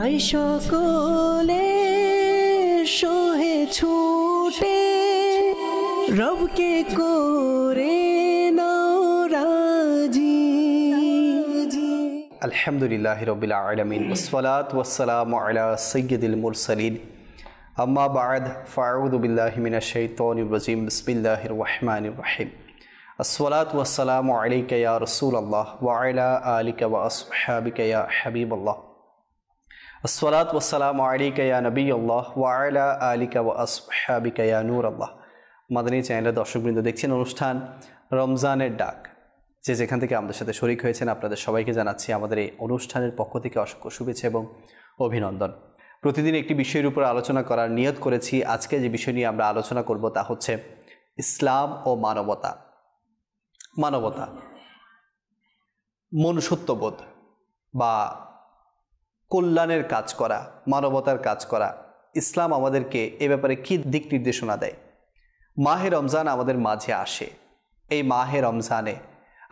ভাই সকলে সোহে ছুটে রবকে করে নাও রাজি। আলহামদুলিল্লাহি রাব্বিল আলামিন ওয়াসসালাতু ওয়াসসালামু আলা সাইয়্যিদিল মুরসালিন আম্মা বা'দ ফাআউযু বিল্লাহি মিনাশ শাইতানির রাজিম বিসমিল্লাহির রহমানির রহিম। আসসালাতু ওয়াসসালামু আলাইকা ইয়া রাসূলুল্লাহ ওয়া আলা আলিকা ওয়া আসহাবিকা ইয়া হাবিবাল্লাহ। আসসালাতু ওয়াসসালামু আলাইকা ইয়া নবিয়্যাল্লাহ ওয়া আলা আলিকা ওয়া আসহাবিকা ইয়া নূরাল্লাহ। মাদানী চ্যানেলের দর্শকবৃন্দ, দেখছেন অনুষ্ঠান রমজানের ডাক। যে যেখান থেকে আমাদের সাথে শরীক হয়েছেন আপনাদের সবাইকে জানাচ্ছি আমাদের এই অনুষ্ঠানের পক্ষ থেকে অসংখ্য শুভেচ্ছা এবং অভিনন্দন। প্রতিদিন একটি বিষয়ের উপর আলোচনা করার নিয়ত করেছি। আজকে যে বিষয় নিয়ে আমরা আলোচনা করব তা হচ্ছে ইসলাম ও মানবতা। মানবতা, মনুষ্যত্ববোধ বা কল্যাণের কাজ করা, মানবতার কাজ করা। ইসলাম আমাদেরকে এ ব্যাপারে কী দিক নির্দেশনা দেয়? মাহে রমজান আমাদের মাঝে আসে। এই মাহে রমজানে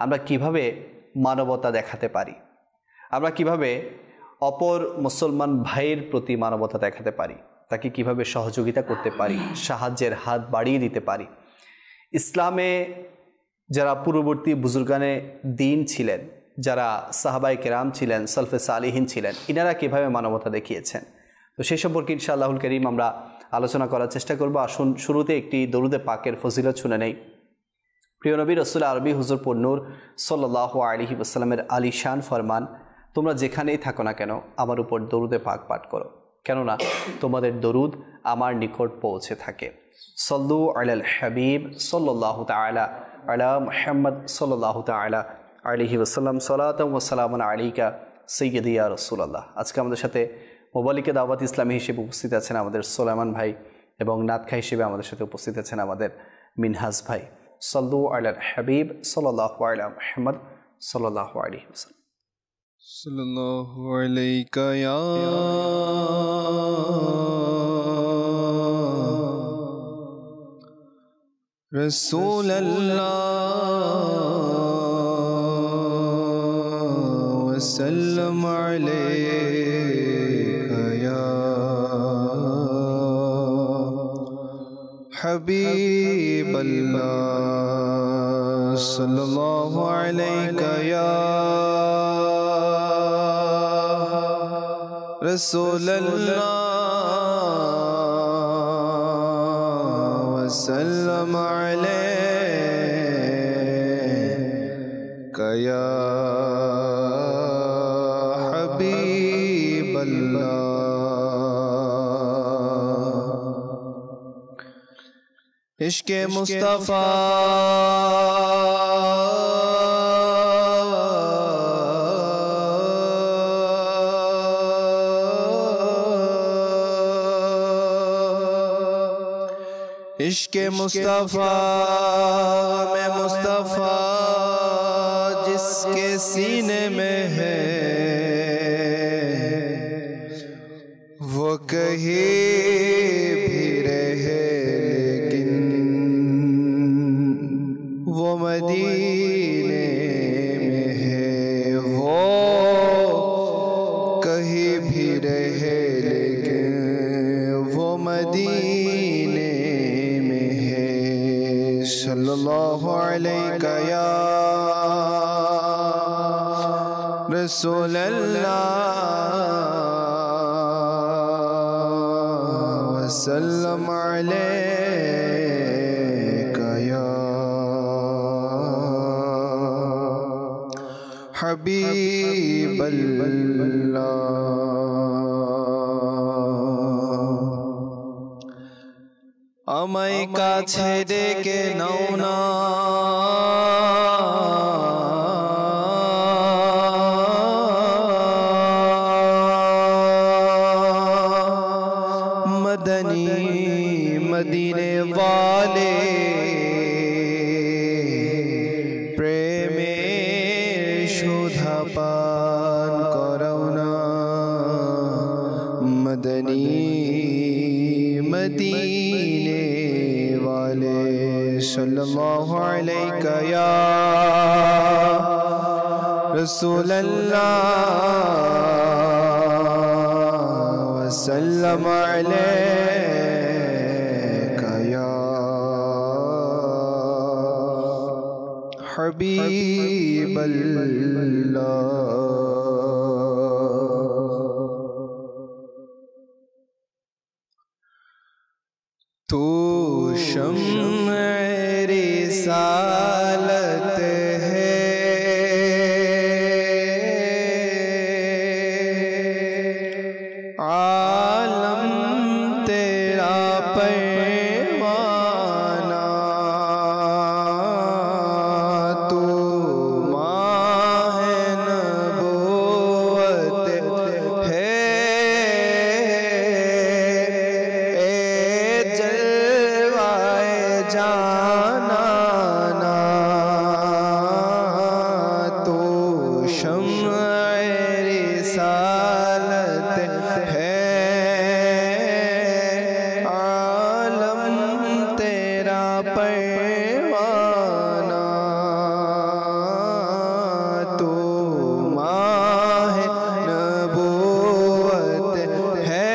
আমরা কিভাবে মানবতা দেখাতে পারি? আমরা কিভাবে অপর মুসলমান ভাইয়ের প্রতি মানবতা দেখাতে পারি? তাকে কিভাবে সহযোগিতা করতে পারি, সাহায্যের হাত বাড়িয়ে দিতে পারি? ইসলামে যারা পূর্ববর্তী বুজুর্গানে দিন ছিলেন, যারা সাহাবায়ে কেরাম ছিলেন, সালফে সালিহিন ছিলেন, ইনারা কীভাবে মানবতা দেখিয়েছেন, তো সেই সম্পর্কে ইনশাআল্লাহুল কারীম আমরা আলোচনা করার চেষ্টা করব। আসুন শুরুতে একটি দরুদে পাকের ফজিলত শুনে নেই। প্রিয় নবী রাসূল আরবি হুজুর পুন্নুর সাল্লাল্লাহু আলাইহি ওয়াসাল্লামের আলিশান ফরমান, তোমরা যেখানেই থাকো না কেন আমার উপর দরুদে পাক পাঠ করো, কেননা তোমাদের দরুদ আমার নিকট পৌঁছে থাকে। সল্লু আলাল হাবিব সাল্লাল্লাহু তাআলা আলা মুহাম্মদ সাল্লাল্লাহু তাআলা আলাইহি ওয়াসাল্লাম সালাতাম ওয়া সালামান আলাইকা সাইয়্যিদি ইয়া রাসূলুল্লাহ। আজকে আমাদের সাথে মোবালিকে দাওয়াত ইসলামী হিসেবে উপস্থিত আছেন আমাদের সুলাইমান ভাই, এবং নাতখা হিসেবে আমাদের সাথে উপস্থিত আছেন আমাদের মিনহাজ ভাই। সল্লু আলাল হাবিব সাল্লাল্লাহু আলা মুহাম্মদ সাল্লাল্লাহু আলাইহি ওয়াসাল্লাম। সাল্লাল্লাহু আলাইকা ইয়া রাসূলুল্লাহ ওয়া সাল্লাম আলাইকা ইয়া হাবিবাল্লাহ সাল্লাল্লাহু আলাইকা ইয়া রাসূলুল্লাহ ওয়া সাল্লাম আলাইকা ইয়া হাবিবাল্লাহ। ইশকে মুস্তাফা इश्क़े मुस्तफ़ा में मुस्तफ़ा जिसके सीने में है, वो कहीं भी रहे लेकिन वो मदीने में है। वो कहीं भी रहे लेकिन वो मदीने सल्लल्लाहु अलैका या रसूलल्लाह व सल्लम अलैका या हबीबल्लाह। আমায় কাছে ডেকে নাও না, মদনী মদিনে वाले প্রেমের সুধা পান করাও না। মদনী मदीने वाले सल्लल्लाहु अलैका या रसूल अल्लाह وسلم عليك يا حبيب الله تو شمع رسالت ہے عالم تیرا پیمانہ تو ماہ نبوت ہے جانانا تو شمع رسالت ہے عالم تیرا پیمانہ تو ماہ نبوت ہے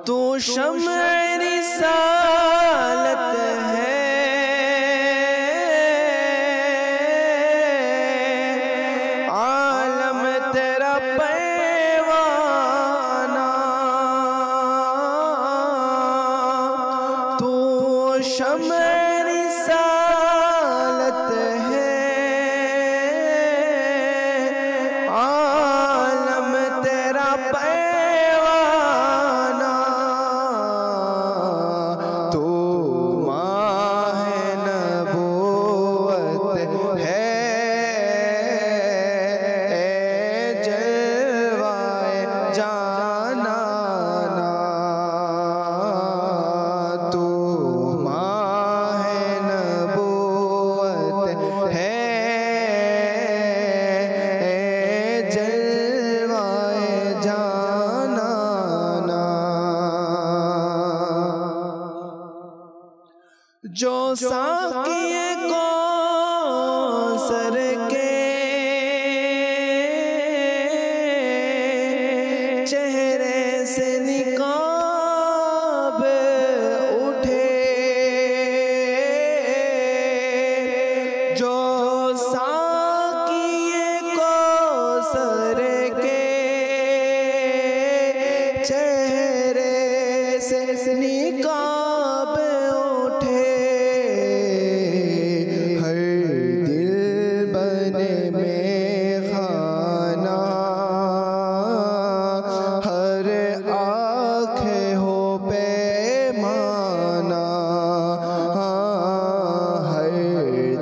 تو شمع رسالت ہے عالم تیرا پیمانہ تو شمع رسالت ہے عالم تیرا پیمانہ تو ماہ نبوت ہے جلوہ جانانا تو ماہ نبوت ہے جلوہ جانانا جو ساقی کوثر کے چہرے سے نقاب اٹھے جو ساقی کوثر کے چہرے سے نقاب اٹھے ہر دل بنے میں خانہ ہر آنکھ ہو پیمانہ ہر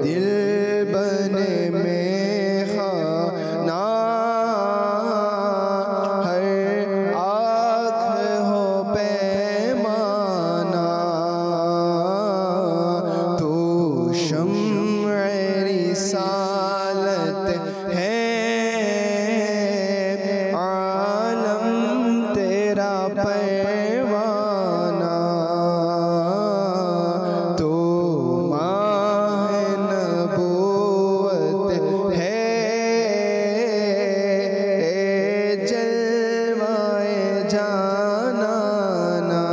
دل بنے میں خانہ ہر آنکھ ہو پیمانہ تو شمع رسالت ہے عالم تیرا پیمانہ تو ماہ نبوت ہے جلوہ جانانا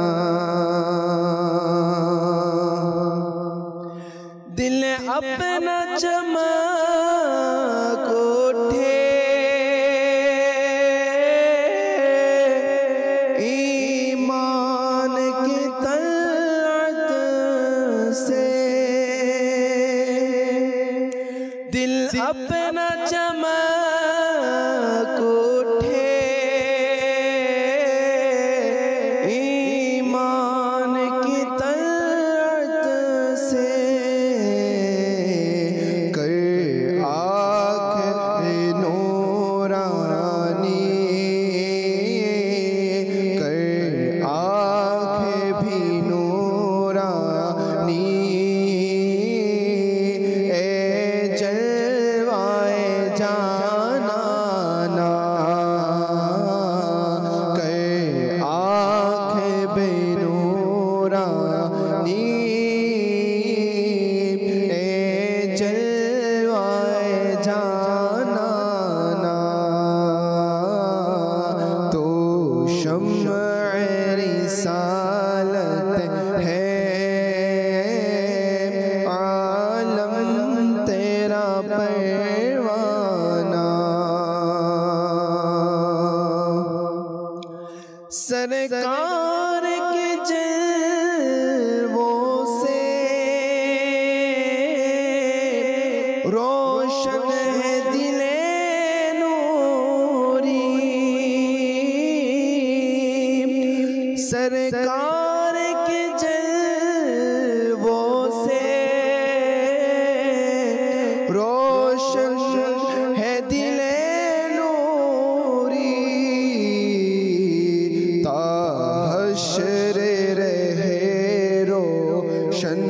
دل اپنا چمک اٹھے ایمان کی طلعت سے دل اپنا چمک اٹھے ایمان کی طلعت سے کر آنکھ نورانی کر آنکھ بھی نورانی اے جلوہ جان रोशन है दिले नूरी सरकार के जलवों से रोशन है दिले नूरी ताहशर रहे रोशन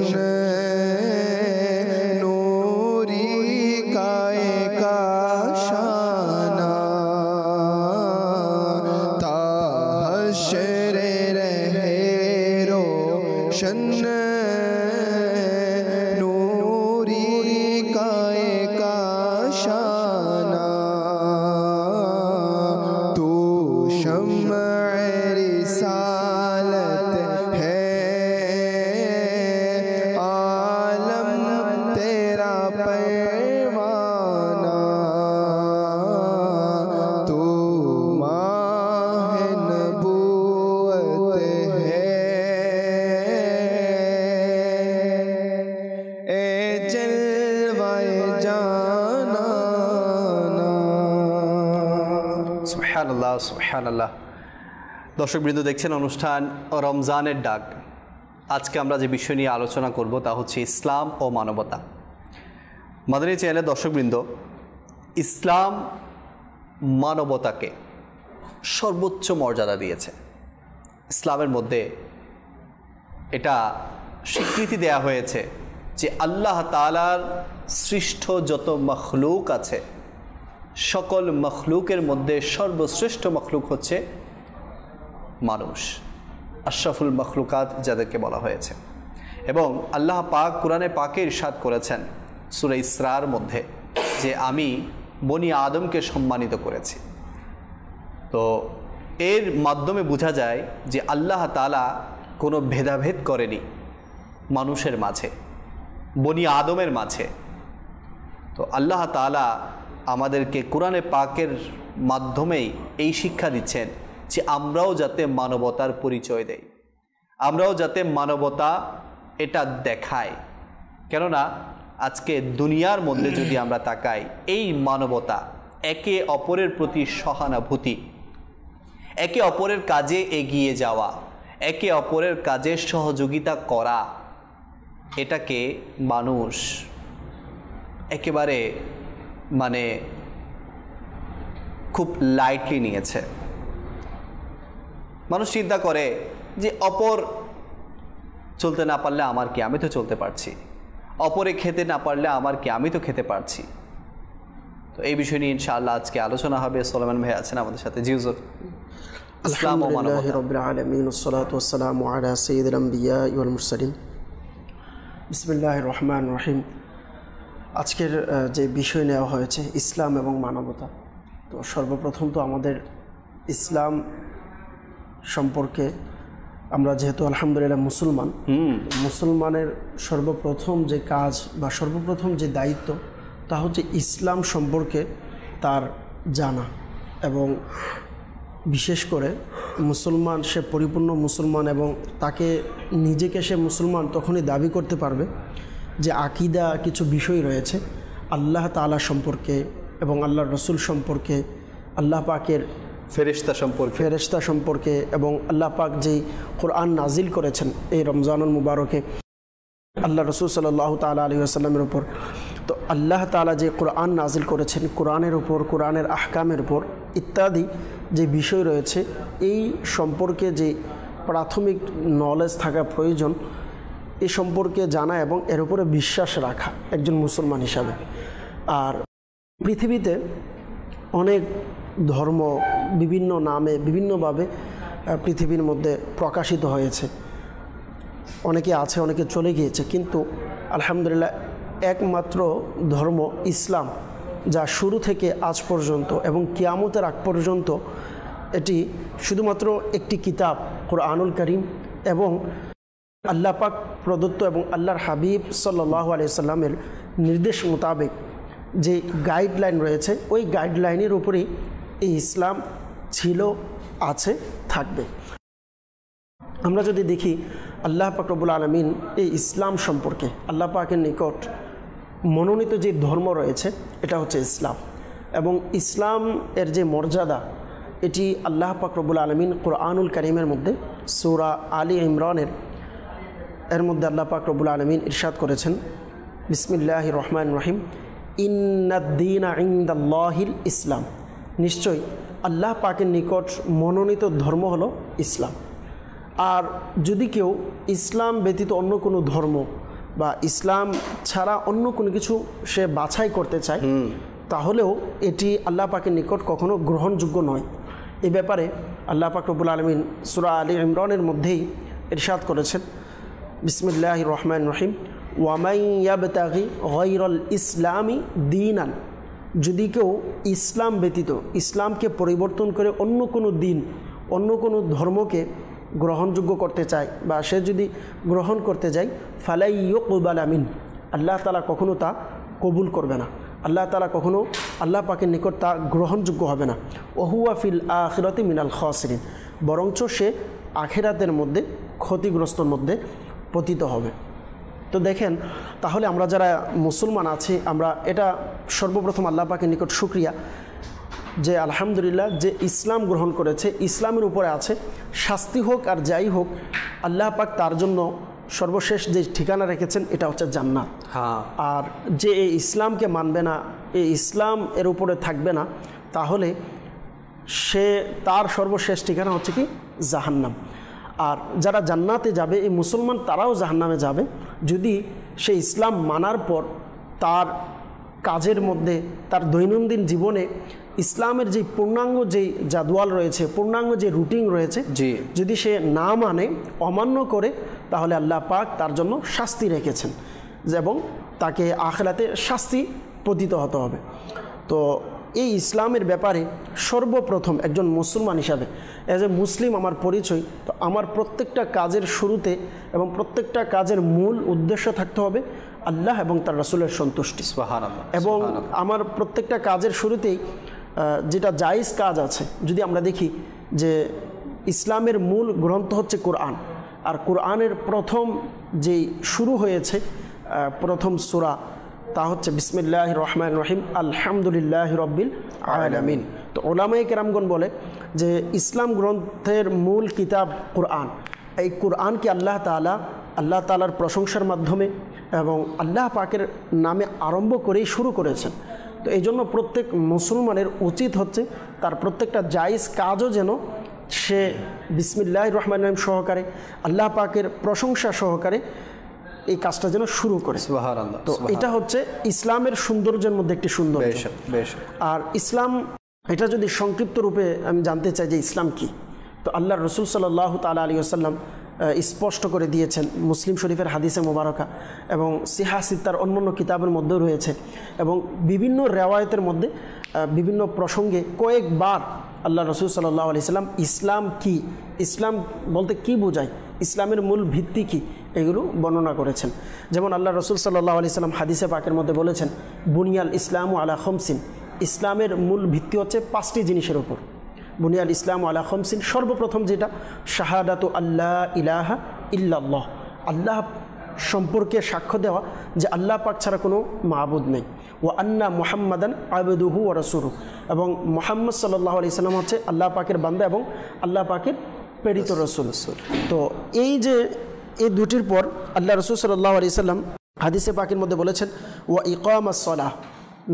সুবহানাল্লাহ সুবহানাল্লাহ। দর্শকবৃন্দ, দেখছেন অনুষ্ঠান রমজানের ডাক। আজকে আমরা যে বিষয় নিয়ে আলোচনা করব তা হচ্ছে ইসলাম ও মানবতা। মাদানী চ্যানেলের দর্শকবৃন্দ, ইসলাম মানবতাকে সর্বোচ্চ মর্যাদা দিয়েছে। ইসলামের মধ্যে এটা স্বীকৃতি দেয়া হয়েছে যে আল্লাহ তাআলার সৃষ্ট যত মখলুক আছে, সকল মখলুকের মধ্যে সর্বশ্রেষ্ঠ মখলুক হচ্ছে মানুষ, আশরাফুল মখলুকাত যাদেরকে বলা হয়েছে। এবং আল্লাহ পাক কোরআনে পাকে ইরশাদ করেছেন সূরা ইসরার মধ্যে যে আমি বনি আদমকে সম্মানিত করেছি। তো এর মাধ্যমে বোঝা যায় যে আল্লাহ তাআলা কোনো ভেদাভেদ করেনি মানুষের মাঝে, বনি আদমের মাঝে। তো আল্লাহ তাআলা আমাদেরকে কোরআনে পাকের মাধ্যমেই এই শিক্ষা দিচ্ছেন যে আমরাও যাতে মানবতার পরিচয় দেই, আমরাও যাতে মানবতা এটা দেখাই। কেননা আজকে দুনিয়ার মধ্যে যদি আমরা তাকাই, এই মানবতা, একে অপরের প্রতি সহানুভূতি, একে অপরের কাজে এগিয়ে যাওয়া, একে অপরের কাজে সহযোগিতা করা, এটাকে মানুষ একেবারে খুব লাইটলি নিয়েছে। মানুষ চিন্তা করে যে অপর চলতে না পারলে আমার কি, আমি তো চলতে পারছি, অপরে খেতে না পারলে আমার কি, আমি তো খেতে পারছি। তো এই বিষয় নিয়ে ইনশাআল্লাহ আজকে আলোচনা হবে। সোলেমান ভাই আছেন আমাদের সাথে। জি হুজুর। আলহামদুলিল্লাহি রাব্বিল আলামিন ওয়াসসালাতু ওয়াসসালামু আলা সাইয়্যিদিল আমবিয়া ওয়াল মুরসালিন। বিসমিল্লাহির রহমানির রহিম। আজকের যে বিষয় নেওয়া হয়েছে ইসলাম এবং মানবতা। তো সর্বপ্রথম তো আমাদের ইসলাম সম্পর্কে আমরা যেহেতু আলহামদুলিল্লাহ মুসলমানের সর্বপ্রথম যে কাজ বা সর্বপ্রথম যে দায়িত্ব তা হচ্ছে ইসলাম সম্পর্কে তার জানা, এবং বিশেষ করে মুসলমান, সে পরিপূর্ণ মুসলমান এবং তাকে নিজেকে সে মুসলমান তখনই দাবি করতে পারবে যে আকীদা কিছু বিষয় রয়েছে আল্লাহ তাআলা সম্পর্কে এবং আল্লাহর রসুল সম্পর্কে, আল্লাহ পাকের ফেরেশতা সম্পর্কে এবং আল্লাহ পাক যেই কোরআন নাজিল করেছেন এই রমজানুল মুবারকে আল্লাহ রসুল সাল্লাল্লাহু তাআলা আলাইহি ওয়াসাল্লামের উপর। তো আল্লাহ তাআলা যে কোরআন নাজিল করেছেন কোরআনের উপর, কোরআনের আহকামের উপর ইত্যাদি যে বিষয় রয়েছে, এই সম্পর্কে যে প্রাথমিক নলেজ থাকা প্রয়োজন, এ সম্পর্কে জানা এবং এর উপরে বিশ্বাস রাখা একজন মুসলমান হিসাবে। আর পৃথিবীতে অনেক ধর্ম বিভিন্ন নামে বিভিন্নভাবে পৃথিবীর মধ্যে প্রকাশিত হয়েছে, অনেকে আছে, অনেকে চলে গিয়েছে, কিন্তু আলহামদুলিল্লাহ একমাত্র ধর্ম ইসলাম, যা শুরু থেকে আজ পর্যন্ত এবং কিয়ামতের আগ পর্যন্ত এটি শুধুমাত্র একটি কিতাব কোরআনুল কারীম এবং আল্লাহ পাক প্রদত্ত এবং আল্লাহর হাবিব সাল্লাল্লাহু আলাইহি সাল্লামের নির্দেশ মোতাবেক যে গাইডলাইন রয়েছে, ওই গাইডলাইনের উপরেই এই ইসলাম ছিল, আছে, থাকবে। আমরা যদি দেখি আল্লাহ পাক রব্বুল আলামিন এই ইসলাম সম্পর্কে আল্লাহ পাকের নিকট মনোনীত যে ধর্ম রয়েছে এটা হচ্ছে ইসলাম, এবং ইসলাম এর যে মর্যাদা এটি আল্লাহ পাক রব্বুল আলামিন কোরআনুল কারীমের মধ্যে সূরা আলী ইমরানের এর মধ্যে আল্লাহ পাক রব্বুল আলামিন ইরশাদ করেছেন, বিসমিল্লাহির রহমানির রহিম, ইন্নাদ-দীনা ইনদাল্লাহিল ইসলাম, নিশ্চয়ই আল্লাহ পাকের নিকট মনোনীত ধর্ম হলো ইসলাম। আর যদি কেউ ইসলাম ব্যতীত অন্য কোনো ধর্ম বা ইসলাম ছাড়া অন্য কোনো কিছু সে বাছাই করতে চায় তাহলেও এটি আল্লাহ পাকের নিকট কখনো গ্রহণযোগ্য নয়। এই ব্যাপারে আল্লাহ পাক রব্বুল আলামিন সূরা আলী ইমরানের মধ্যেই ইরশাদ করেছেন, বিসমিল্লাহির রহমানির রহিম, ওয়া মান ইয়াবতাগি গায়রাল ইসলামি দীনান, যদি কেউ ইসলাম ব্যতীত ইসলামকে পরিবর্তন করে অন্য কোনো দিন অন্য কোনো ধর্মকে গ্রহণযোগ্য করতে চায় বা সে যদি গ্রহণ করতে যায়, ফালাই ইউকবালা মিন, আল্লাহ তাআলা কখনো তা কবুল করবে না, আল্লাহ তাআলা কখনো আল্লাহ পাকের নিকট তা গ্রহণযোগ্য হবে না। ওহুয়া ফিল আখিরাতি মিনাল খাসিরিন, বরঞ্চ সে আখিরাতের মধ্যে ক্ষতিগ্রস্তর মধ্যে পতিত হবে। তো দেখেন, তাহলে আমরা যারা মুসলমান আছি আমরা এটা সর্বপ্রথম আল্লাহ পাকের নিকট শুকরিয়া যে আলহামদুলিল্লাহ যে ইসলাম গ্রহণ করেছে, ইসলামের উপরে আছে, শাস্তি হোক আর যাই হোক আল্লাহ পাক তার জন্য সর্বশেষ যে ঠিকানা রেখেছেন এটা হচ্ছে জান্নাত। আর যে এই ইসলামকে মানবে না, এই ইসলাম এর উপরে থাকবে না, তাহলে সে তার সর্বশেষ ঠিকানা হচ্ছে কি জাহান্নাম। আর যারা জান্নাতে যাবে এই মুসলমান তারাও জাহান্নামে যাবে যদি সে ইসলাম মানার পর তার কাজের মধ্যে তার দৈনন্দিন জীবনে ইসলামের যে পূর্ণাঙ্গ যেই জাদওয়াল রয়েছে, পূর্ণাঙ্গ যে রুটিন রয়েছে, যদি সে না মানে, অমান্য করে, তাহলে আল্লাহ পাক তার জন্য শাস্তি রেখেছেন এবং তাকে আখিরাতে শাস্তি পতিত হতে হবে। তো এই ইসলামের ব্যাপারে সর্বপ্রথম একজন মুসলমান হিসাবে অ্যাজ এ মুসলিম আমার পরিচয়, তো আমার প্রত্যেকটা কাজের শুরুতে এবং প্রত্যেকটা কাজের মূল উদ্দেশ্য থাকতে হবে আল্লাহ এবং তার রাসূলের সন্তুষ্টি। সুবহানাল্লাহ। এবং আমার প্রত্যেকটা কাজের শুরুতেই যেটা জায়েজ কাজ আছে, যদি আমরা দেখি যে ইসলামের মূল গ্রন্থ হচ্ছে কোরআন, আর কোরআনের প্রথম যেই শুরু হয়েছে প্রথম সূরা তা হচ্ছে বিসমিল্লাহির রহমানির রহিম, আলহামদুলিল্লাহি রাব্বিল আলামিন। তো উলামায়ে কেরামগণ বলে যে ইসলাম গ্রন্থের মূল কিতাব কোরআন, এই কোরআনকে আল্লাহ তাআলার প্রশংসার মাধ্যমে এবং আল্লাহ পাকের নামে আরম্ভ করেই শুরু করেছেন। তো এই জন্য প্রত্যেক মুসলমানের উচিত হচ্ছে তার প্রত্যেকটা জায়েজ কাজও যেন সে বিসমিল্লাহির রহমানির রহিম সহকারে আল্লাহ পাকের প্রশংসা সহকারে এই কাজটা যেন শুরু করে। সুবহানাল্লাহ। তো এটা হচ্ছে ইসলামের সৌন্দর্যের মধ্যে একটি সৌন্দর্য। আর ইসলাম এটা যদি সংক্ষিপ্ত রূপে আমি জানতে চাই যে ইসলাম কি, তো আল্লাহর রাসূল সাল্লাল্লাহু তাআলা আলাইহি ওয়াসাল্লাম স্পষ্ট করে দিয়েছেন মুসলিম শরীফের হাদিসে মোবারকা এবং সিহাহ সিত্তার অন্যান্য কিতাবের মধ্যেও রয়েছে, এবং বিভিন্ন রেওয়ায়েতের মধ্যে বিভিন্ন প্রসঙ্গে কয়েকবার আল্লাহ রাসূল সাল্লাল্লাহু আলাইহি ওয়াসাল্লাম ইসলাম কি, ইসলাম বলতে কি বোঝায়, ইসলামের মূল ভিত্তি কি, এগুলো বর্ণনা করেছেন। যেমন আল্লাহ রাসূল সাল্লাল্লাহু আলাইহি ওয়াসাল্লাম হাদিসে পাকের মধ্যে বলেছেন, বুনিয়াল ইসলামু আলা খামসিন, ইসলামের মূল ভিত্তি হচ্ছে 5টি জিনিসের উপর। বুনিয়াল ইসলামু আলা খামসিন, সর্বপ্রথম যেটা শাহাদাতু আল্লাহ ইলাহা ইল্লাল্লাহ, আল্লাহ সম্পর্কে সাক্ষ্য দেওয়া যে আল্লাহ পাক ছাড়া কোনো মাবুদ নেই, ওয়া আন্না মুহাম্মাদান আবদুহু ওয়া রাসূলুহু, এবং মুহাম্মদ সাল্লাল্লাহু আলাইহি সাল্লাম হচ্ছে আল্লাহ পাকের বান্দা এবং আল্লাহ পাকের প্রেরিত রাসূল। তো এই যে এই দুটির পর আল্লাহ রাসূল সাল্লাল্লাহু আলাইহি সাল্লাম হাদিসে পাকের মধ্যে বলেছেন, ওয়া ইকামাস সালাহ,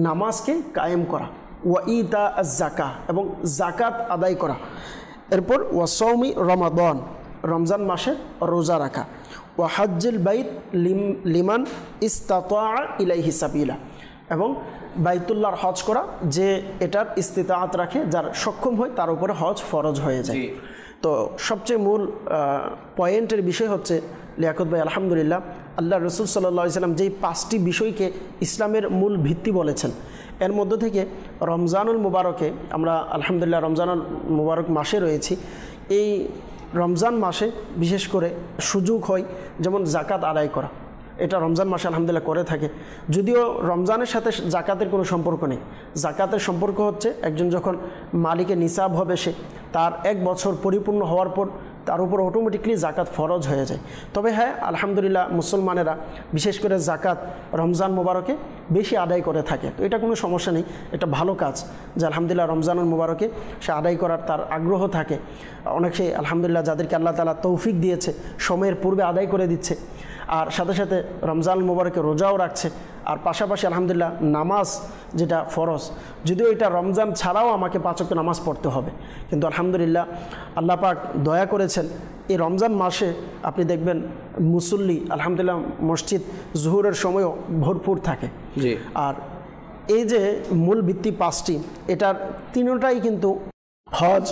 নামাজকে কায়েম করা, ওয়া ইতা আজ-যাকাহ, এবং যাকাত আদায় করা, এরপর ওয়া সাওমি রমাদান, রমজান মাসে রোজা রাখা, ওয়া হাজ্জুল বাইত লিমান ইসতাতা ইলাইহি সাবিলা, এবং বাইতুল্লাহর হজ করা, যে এটার ইস্তিতাআত রাখে, যার সক্ষম হয় তার উপরে হজ ফরজ হয়ে যায়। তো সবচেয়ে মূল পয়েন্টের বিষয় হচ্ছে লিয়াকত ভাই, আলহামদুলিল্লাহ আল্লাহ রাসূল সাল্লাল্লাহু আলাইহি সাল্লাম যেই 5টি বিষয়কে ইসলামের মূল ভিত্তি বলেছেন, এর মধ্য থেকে রমজানুল মুবারকে আমরা আলহামদুলিল্লাহ রমজানুল মুবারক মাসে রয়েছি। এই রমজান মাসে বিশেষ করে সুযোগ হয় যেমন যাকাত আদায় করা, এটা রমজান মাসে আলহামদুলিল্লাহ করে থাকে, যদিও রমজানের সাথে যাকাতের কোনো সম্পর্ক নেই। যাকাতের সম্পর্ক হচ্ছে একজন যখন মালিকের নিসাব হবে, সে তার 1 বছর পরিপূর্ণ হওয়ার পর তার উপর অটোমেটিকলি জাকাত ফরজ হয়ে যায়। তবে হ্যাঁ, আলহামদুলিল্লাহ মুসলমানেরা বিশেষ করে জাকাত রমজান মোবারকে বেশি আদায় করে থাকে, তো এটা কোনো সমস্যা নেই, এটা ভালো কাজ যে আলহামদুলিল্লাহ রমজানুল মোবারকে সে আদায় করার তার আগ্রহ থাকে। অনেকে আলহামদুলিল্লাহ যাদেরকে আল্লাহ তাআলা তৌফিক দিয়েছে সময়ের পূর্বে আদায় করে দিচ্ছে, আর সাথে সাথে রমজান মোবারকে রোজাও রাখছে, আর পাশাপাশি আলহামদুলিল্লাহ নামাজ যেটা ফরজ, যদিও এটা রমজান ছাড়াও আমাকে 5 ওয়াক্ত নামাজ পড়তে হবে, কিন্তু আলহামদুলিল্লাহ আল্লাহ পাক দয়া করেছেন এই রমজান মাসে আপনি দেখবেন মুসল্লি আলহামদুলিল্লাহ মসজিদ জোহরের সময়ও ভরপুর থাকে। আর এই যে মূল ভিত্তি 5টি, এটার তিনটাই কিন্তু হজ,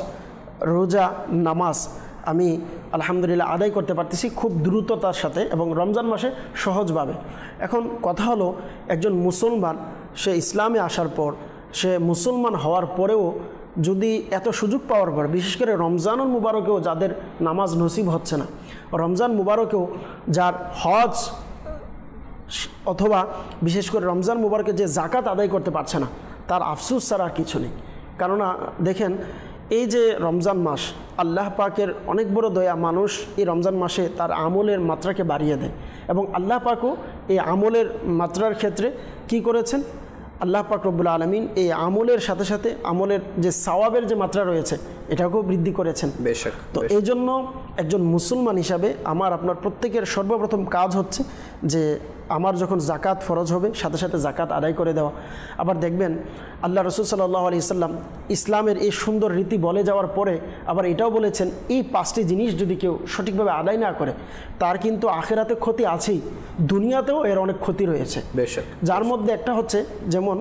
রোজা, নামাজ আমি আলহামদুলিল্লাহ আদায় করতে পারতেছি খুব দ্রুততার সাথে এবং রমজান মাসে সহজভাবে। এখন কথা হলো, একজন মুসলমান সে ইসলামে আসার পর, সে মুসলমান হওয়ার পরেও যদি এত সুযোগ পাওয়ার পর, বিশেষ করে রমজানুল মুবারকেও যাদের নামাজ নসিব হচ্ছে না, রমজান মুবারকেও যার হজ অথবা বিশেষ করে রমজান মুবারকে যে জাকাত আদায় করতে পারছে না, তার আফসোস ছাড়া আর কিছু নেই। কেননা দেখেন, এই যে রমজান মাস, আল্লাহ পাকের অনেক বড় দয়া, মানুষ এই রমজান মাসে তার আমলের মাত্রাকে বাড়িয়ে দেয়, এবং আল্লাহ পাকও এই আমলের মাত্রার ক্ষেত্রে কি করেছেন, আল্লাহ পাক রব্বুল আলামিন এই আমলের সাথে সাথে আমলের যে সওয়াবের যে মাত্রা রয়েছে এটাকেও বৃদ্ধি করেছেন। বেশক। তো এই জন্য একজন মুসলমান হিসাবে আমার আপনার প্রত্যেকের সর্বপ্রথম কাজ হচ্ছে যে আমার যখন জাকাত ফরজ হবে সাথে সাথে জাকাত আদায় করে দেওয়া। আবার দেখবেন আল্লাহ রাসূল সাল্লাল্লাহু আলাইহি সাল্লাম ইসলামের এই সুন্দর রীতি বলে যাওয়ার পরে আবার এটাও বলেছেন, এই 5টি জিনিস যদি কেউ সঠিকভাবে আদায় না করে তার কিন্তু আখিরাতে ক্ষতি আছেই, দুনিয়াতেও এর অনেক ক্ষতি রয়েছে। যার মধ্যে একটা হচ্ছে যেমন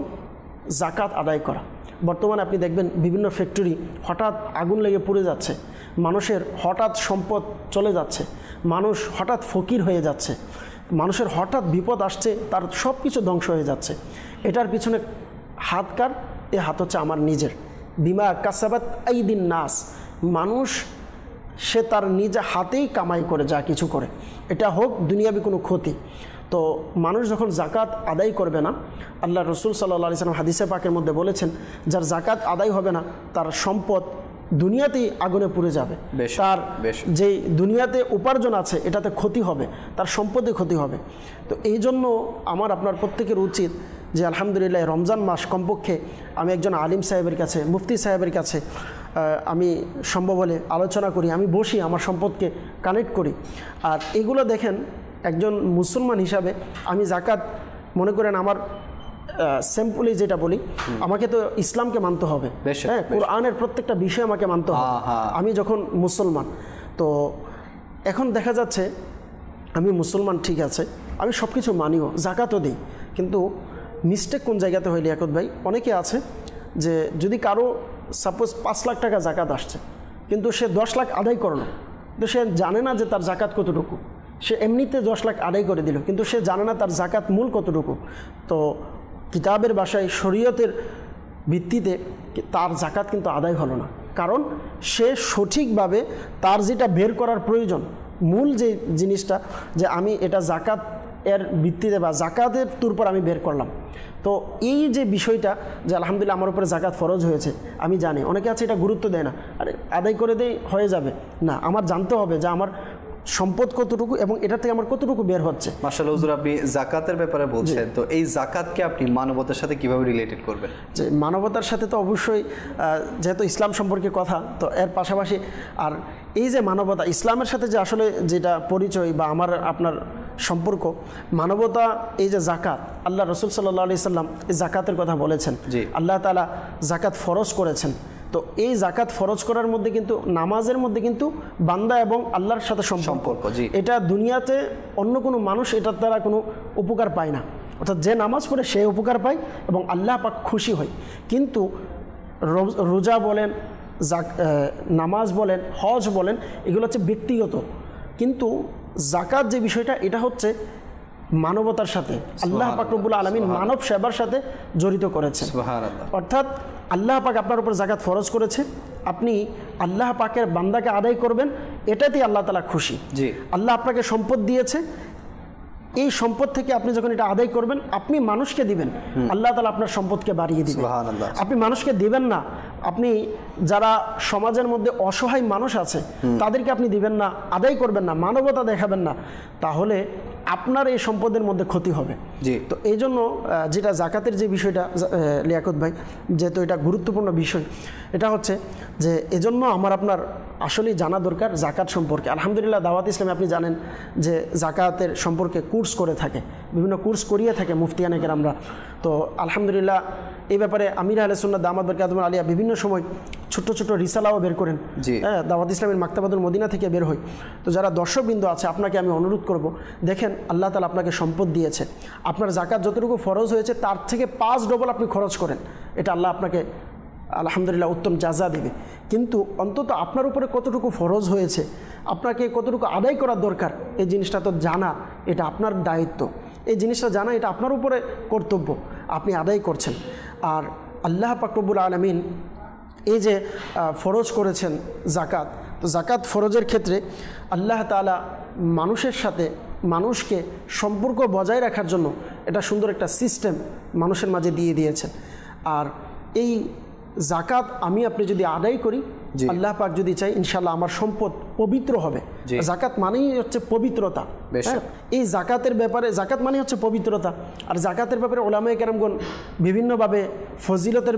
জাকাত আদায় করা। বর্তমানে আপনি দেখবেন বিভিন্ন ফ্যাক্টরি হঠাৎ আগুন লেগে পুড়ে যাচ্ছে, মানুষের হঠাৎ সম্পদ চলে যাচ্ছে, মানুষ হঠাৎ ফকির হয়ে যাচ্ছে, মানুষের হঠাৎ বিপদ আসছে, তার সব কিছু ধ্বংস হয়ে যাচ্ছে। এটার পিছনে হাত কার? এ হাত হচ্ছে আমার নিজের। বিমা কাসাবাত আইদিন নাস, মানুষ সে তার নিজে হাতেই কামাই করে যা কিছু করে, এটা হোক দুনিয়াবি কোনো ক্ষতি। তো মানুষ যখন জাকাত আদায় করবে না, আল্লাহ রসুল সাল্লাল্লাহু আলাইহি সাল্লাম হাদিসে পাকের মধ্যে বলেছেন, যার জাকাত আদায় হবে না তার সম্পদ দুনিয়াতেই আগুনে পুড়ে যাবে, তার যেই দুনিয়াতে উপার্জন আছে এটাতে ক্ষতি হবে, তার সম্পদে ক্ষতি হবে। তো এই জন্য আমার আপনার প্রত্যেকের উচিত যে আলহামদুলিল্লাহ রমজান মাস কমপক্ষে আমি একজন আলিম সাহেবের কাছে, মুফতি সাহেবের কাছে আমি সম্ভব হলে আলোচনা করি, আমি বসি, আমার সম্পদকে কানেক্ট করি। আর এগুলো দেখেন একজন মুসলমান হিসাবে আমি জাকাত মনে করেন আমার সিম্পলি যেটা বলি, আমাকে তো ইসলামকে মানতে হবে, হ্যাঁ, কোরআনের প্রত্যেকটা বিষয় আমাকে মানতে হবে আমি যখন মুসলমান। তো এখন দেখা যাচ্ছে আমি মুসলমান, ঠিক আছে, আমি সব কিছু মানিও, জাকাতও দিই, কিন্তু মিস্টেক কোন জায়গাতে হইলে একত ভাই, অনেকে আছে যে যদি কারো সাপোজ 5 লাখ টাকা জাকাত আসছে কিন্তু সে 10 লাখ আদায় করলো, তো সে জানে না যে তার জাকাত কতটুকু, সে এমনিতে 10 লাখ আদায় করে দিল, কিন্তু সে জানে না তার জাকাত মূল কতটুকু। তো কিতাবের ভাষায় শরীয়তের ভিত্তিতে তার জাকাত কিন্তু আদায় হলো না, কারণ সে সঠিকভাবে তার যেটা বের করার প্রয়োজন, মূল যে জিনিসটা যে আমি এটা জাকাত এর ভিত্তিতে বা জাকাতের তোর পর আমি বের করলাম। তো এই যে বিষয়টা যে আলহামদুলিল্লাহ আমার উপরে জাকাত ফরজ হয়েছে আমি জানি, অনেকে আছে এটা গুরুত্ব দেয় না, আরে আদায় করে দেই হয়ে যাবে, না, আমার জানতে হবে যে আমার সম্পদ কতটুকু এবং এটা থেকে আমার কতটুকু বের হচ্ছে। মাশাআল্লাহ হুজুর, আপনি জাকাতের ব্যাপারে বলছেন, তো এই জাকাতকে আপনি মানবতার সাথে কিভাবে রিলেটেড করবেন? যে মানবতার সাথে তো অবশ্যই, যেহেতু ইসলাম সম্পর্কে কথা, তো এর পাশাপাশি আর এই যে মানবতা, ইসলামের সাথে যে আসলে যেটা পরিচয় বা আমার আপনার সম্পর্ক, মানবতা, এই যে জাকাত, আল্লাহ রসুল সাল্লাল্লাহু আলাইহি সাল্লাম এই জাকাতের কথা বলেছেন, আল্লাহ তাআলা জাকাত ফরজ করেছেন। তো এই জাকাত ফরজ করার মধ্যে কিন্তু নামাজের মধ্যে কিন্তু বান্দা এবং আল্লাহর সাথে সম্পর্ক, এটা দুনিয়াতে অন্য কোনো মানুষ এটার দ্বারা কোনো উপকার পায় না, অর্থাৎ যে নামাজ পড়ে সে উপকার পায় এবং আল্লাহ পাক খুশি হয়। কিন্তু রোজা বলেন, নামাজ বলেন, হজ বলেন, এগুলো হচ্ছে ব্যক্তিগত, কিন্তু জাকাত যে বিষয়টা এটা হচ্ছে মানবতার সাথে, আল্লাহ পাক রব্বুল আলামিন মানব সেবার সাথে জড়িত করেছে। অর্থাৎ আল্লাহ পাক আপনার উপর জাকাত ফরজ করেছে, আপনি আল্লাহ পাকের বান্দাকে আদায় করবেন, এটাতেই আল্লাহ তাআলা খুশি। আল্লাহ আপনাকে সম্পদ দিয়েছে, এই সম্পদ থেকে আপনি যখন এটা আদায় করবেন আপনি মানুষকে দিবেন, আল্লাহ তাআলা আপনার সম্পদকে বাড়িয়ে দিবেন। আপনি মানুষকে দিবেন না, আপনি যারা সমাজের মধ্যে অসহায় মানুষ আছে তাদেরকে আপনি দিবেন না, আদায় করবেন না, মানবতা দেখাবেন না, তাহলে আপনার এই সম্পদের মধ্যে ক্ষতি হবে। তো এই জন্য যেটা জাকাতের যে বিষয়টা লিয়াকত ভাই, যেহেতু এটা গুরুত্বপূর্ণ বিষয়, এটা হচ্ছে যে এজন্য আমার আপনার আসলেই জানা দরকার জাকাত সম্পর্কে। আলহামদুলিল্লাহ দাওয়াত ইসলামে আপনি জানেন যে জাকাতের সম্পর্কে কোর্স করে থাকে, বিভিন্ন কোর্স করিয়ে থাকে মুফতিয়ানে কেরামরা। তো আলহামদুলিল্লাহ এই ব্যাপারে আমির আহলে সুন্নাত দামাত বরকাতুহুম আলিয়া বিভিন্ন সময় ছোট্ট ছোট্ট রিসালাও বের করেন, হ্যাঁ, দাওয়াত ইসলামের মাকতাবাতুল মদিনা থেকে বের হয়। তো যারা দর্শকবৃন্দ আছে, আপনাকে আমি অনুরোধ করব, দেখেন আল্লাহ তাআলা আপনাকে সম্পদ দিয়েছে, আপনার জাকাত যতটুকু ফরজ হয়েছে তার থেকে 5 ডবল আপনি খরচ করেন, এটা আল্লাহ আপনাকে আলহামদুলিল্লাহ উত্তম জাযা দেবে। কিন্তু অন্তত আপনার উপরে কতটুকু ফরজ হয়েছে, আপনাকে কতটুকু আদায় করার দরকার, এই জিনিসটা তো জানা, এটা আপনার দায়িত্ব। এই জিনিসটা জানা এটা আপনার উপরে কর্তব্য, আপনি আদায় করছেন। আর আল্লাহ পাক রব্বুল আলামিন এই যে ফরজ করেছেন জাকাত, তো জাকাত ফরজের ক্ষেত্রে আল্লাহ তাআলা মানুষের সাথে মানুষকে সম্পর্ক বজায় রাখার জন্য এটা সুন্দর একটা সিস্টেম মানুষের মাঝে দিয়ে দিয়েছেন। আর এই জাকাত আমি আপনি যদি আদায় করি, আল্লাহ পাক যদি চাই, ইনশাআল্লাহ আমার সম্পদ পবিত্র হবে। জাকাত মানেই হচ্ছে পবিত্রতা। এই জাকাতের ব্যাপারে, জাকাত মানে হচ্ছে পবিত্রতা। আর জাকাতের ব্যাপারে উলামায়ে কেরামগণ বিভিন্নভাবে ফজিলতের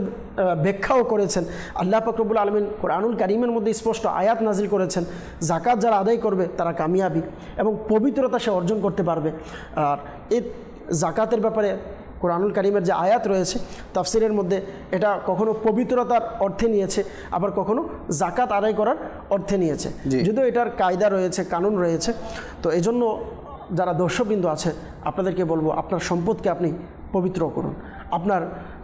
ব্যাখ্যাও করেছেন। আল্লাহ পাক রব্বুল আলামিন কোরআনুল কারীমের মধ্যে স্পষ্ট আয়াত নাজিল করেছেন, জাকাত যারা আদায় করবে তারা কামিয়াবি এবং পবিত্রতা সে অর্জন করতে পারবে। আর এই জাকাতের ব্যাপারে কোরআনুল কারীমের যে আয়াত রয়েছে তাফসিরের মধ্যে এটা কখনো পবিত্রতার অর্থে নিয়েছে, আবার কখনো জাকাত আদায় করার অর্থে নিয়েছে, যদিও এটার কায়দা রয়েছে, কানুন রয়েছে। তো এই জন্য যারা দর্শকবৃন্দ আছে আপনাদেরকে বলবো, আপনার সম্পদকে আপনি পবিত্র করুন। আপনার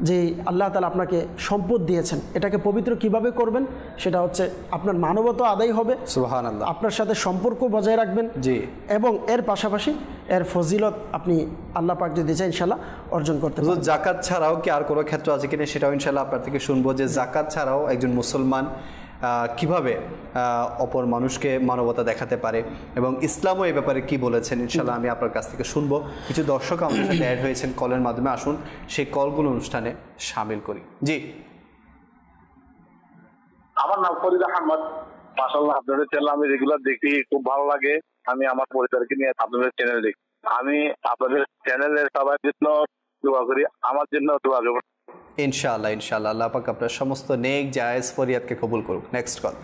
যে আল্লাহ তাআলা আপনাকে সম্পদ দিয়েছেন, এটাকে পবিত্র কিভাবে করবেন, সেটা হচ্ছে আপনার মানবতা আদায় হবে, সুবহানাল্লাহ, আপনার সাথে সম্পর্ক বজায় রাখবেন, এবং এর পাশাপাশি এর ফজিলত আপনি আল্লাহ পাক যদি চাই ইনশাআল্লাহ অর্জন করতে পারবেন। জাকাত ছাড়াও কি আর কোনো ক্ষেত্র আছে কিনা সেটাও ইনশাআল্লাহ আপনার থেকে শুনবো, যে জাকাত ছাড়াও একজন মুসলমান কিভাবে অপর মানুষকে মানবতা দেখাতে পারে, এবং ইসলামও এই ব্যাপারে কি বলেছেন, ইনশাআল্লাহ আমি আপনার কাছ থেকে শুনবো। কিছু দর্শক আমাদের সাথে অ্যাড হয়েছেন কলের মাধ্যমে, আসুন সেই কলগুলো অনুষ্ঠানে শামিল করি। জি, আমার নাম ফরিদ আহমদ। মাশাআল্লাহ, আপনাদের চ্যানেল আমি রেগুলার দেখি, খুব ভালো লাগে। আমি আমার পরিবারকে নিয়ে আপনাদের চ্যানেল দেখি। আমি আপনাদের চ্যানেলের সবার জন্য দোয়া করি, আমার জন্য দোয়া করব ইনশাআল্লাহ। ইনশাআল্লাহ আল্লাহ পাক আপনার সমস্ত নেক জায়েজ ফরিয়াদকে কবুল করুক। Next call.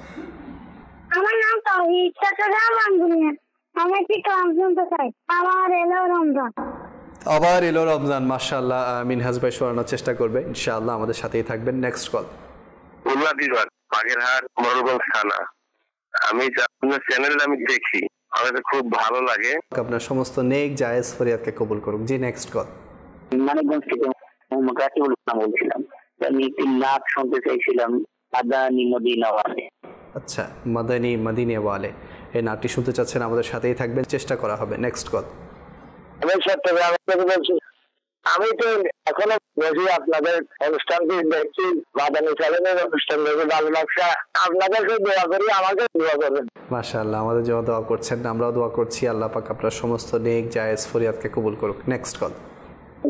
আমার নাম তাওহীদ, চট্টগ্রাম আন্দুলিয়া। আমি কি কাম শুনতে চাই, আমার এলো রমজান। আবার এলো রমজান, মাশাআল্লাহ। মিনহাজ ভাই শোনানোর চেষ্টা করবে ইনশাআল্লাহ, আমাদের সাথেই থাকবেন। Next call. বাগেরহাট মোরলগঞ্জ থানা। আমি আপনার চ্যানেল আমি দেখি, আমার খুব ভালো লাগে। আপনার সমস্ত নেক জায়েজ ফরিয়াদকে কবুল করুক। জি, নেক্সট কল। মানিকগঞ্জ থেকে মোহাম্মদ রাকিবুল ইসলাম বলছিলাম। আমি একটি নাচ শুনতে চাইছিলাম, মাদানী মদিনা ওয়ালে। আচ্ছা, মাদানী মদিনা ওয়ালে, এই নাটটি শুনতে চাচ্ছেন, আমাদের সাথেই থাকবেন, চেষ্টা করা হবে। Next call. আমি তো এখনো বসে আপনাদের অনুষ্ঠানটি দেখছি, মাদানী চ্যানেলের অনুষ্ঠান দেখে ভালো লাগছে। আপনাদেরকে দোয়া করি, আমাকে দোয়া করবেন। মাশাআল্লাহ, আমাদের জন্য দোয়া করছেন, আমরাও দোয়া করছি। আল্লাহ পাক আপনার সমস্ত নেক জায়েজ ফরিয়াদকে কবুল করুক। Next call.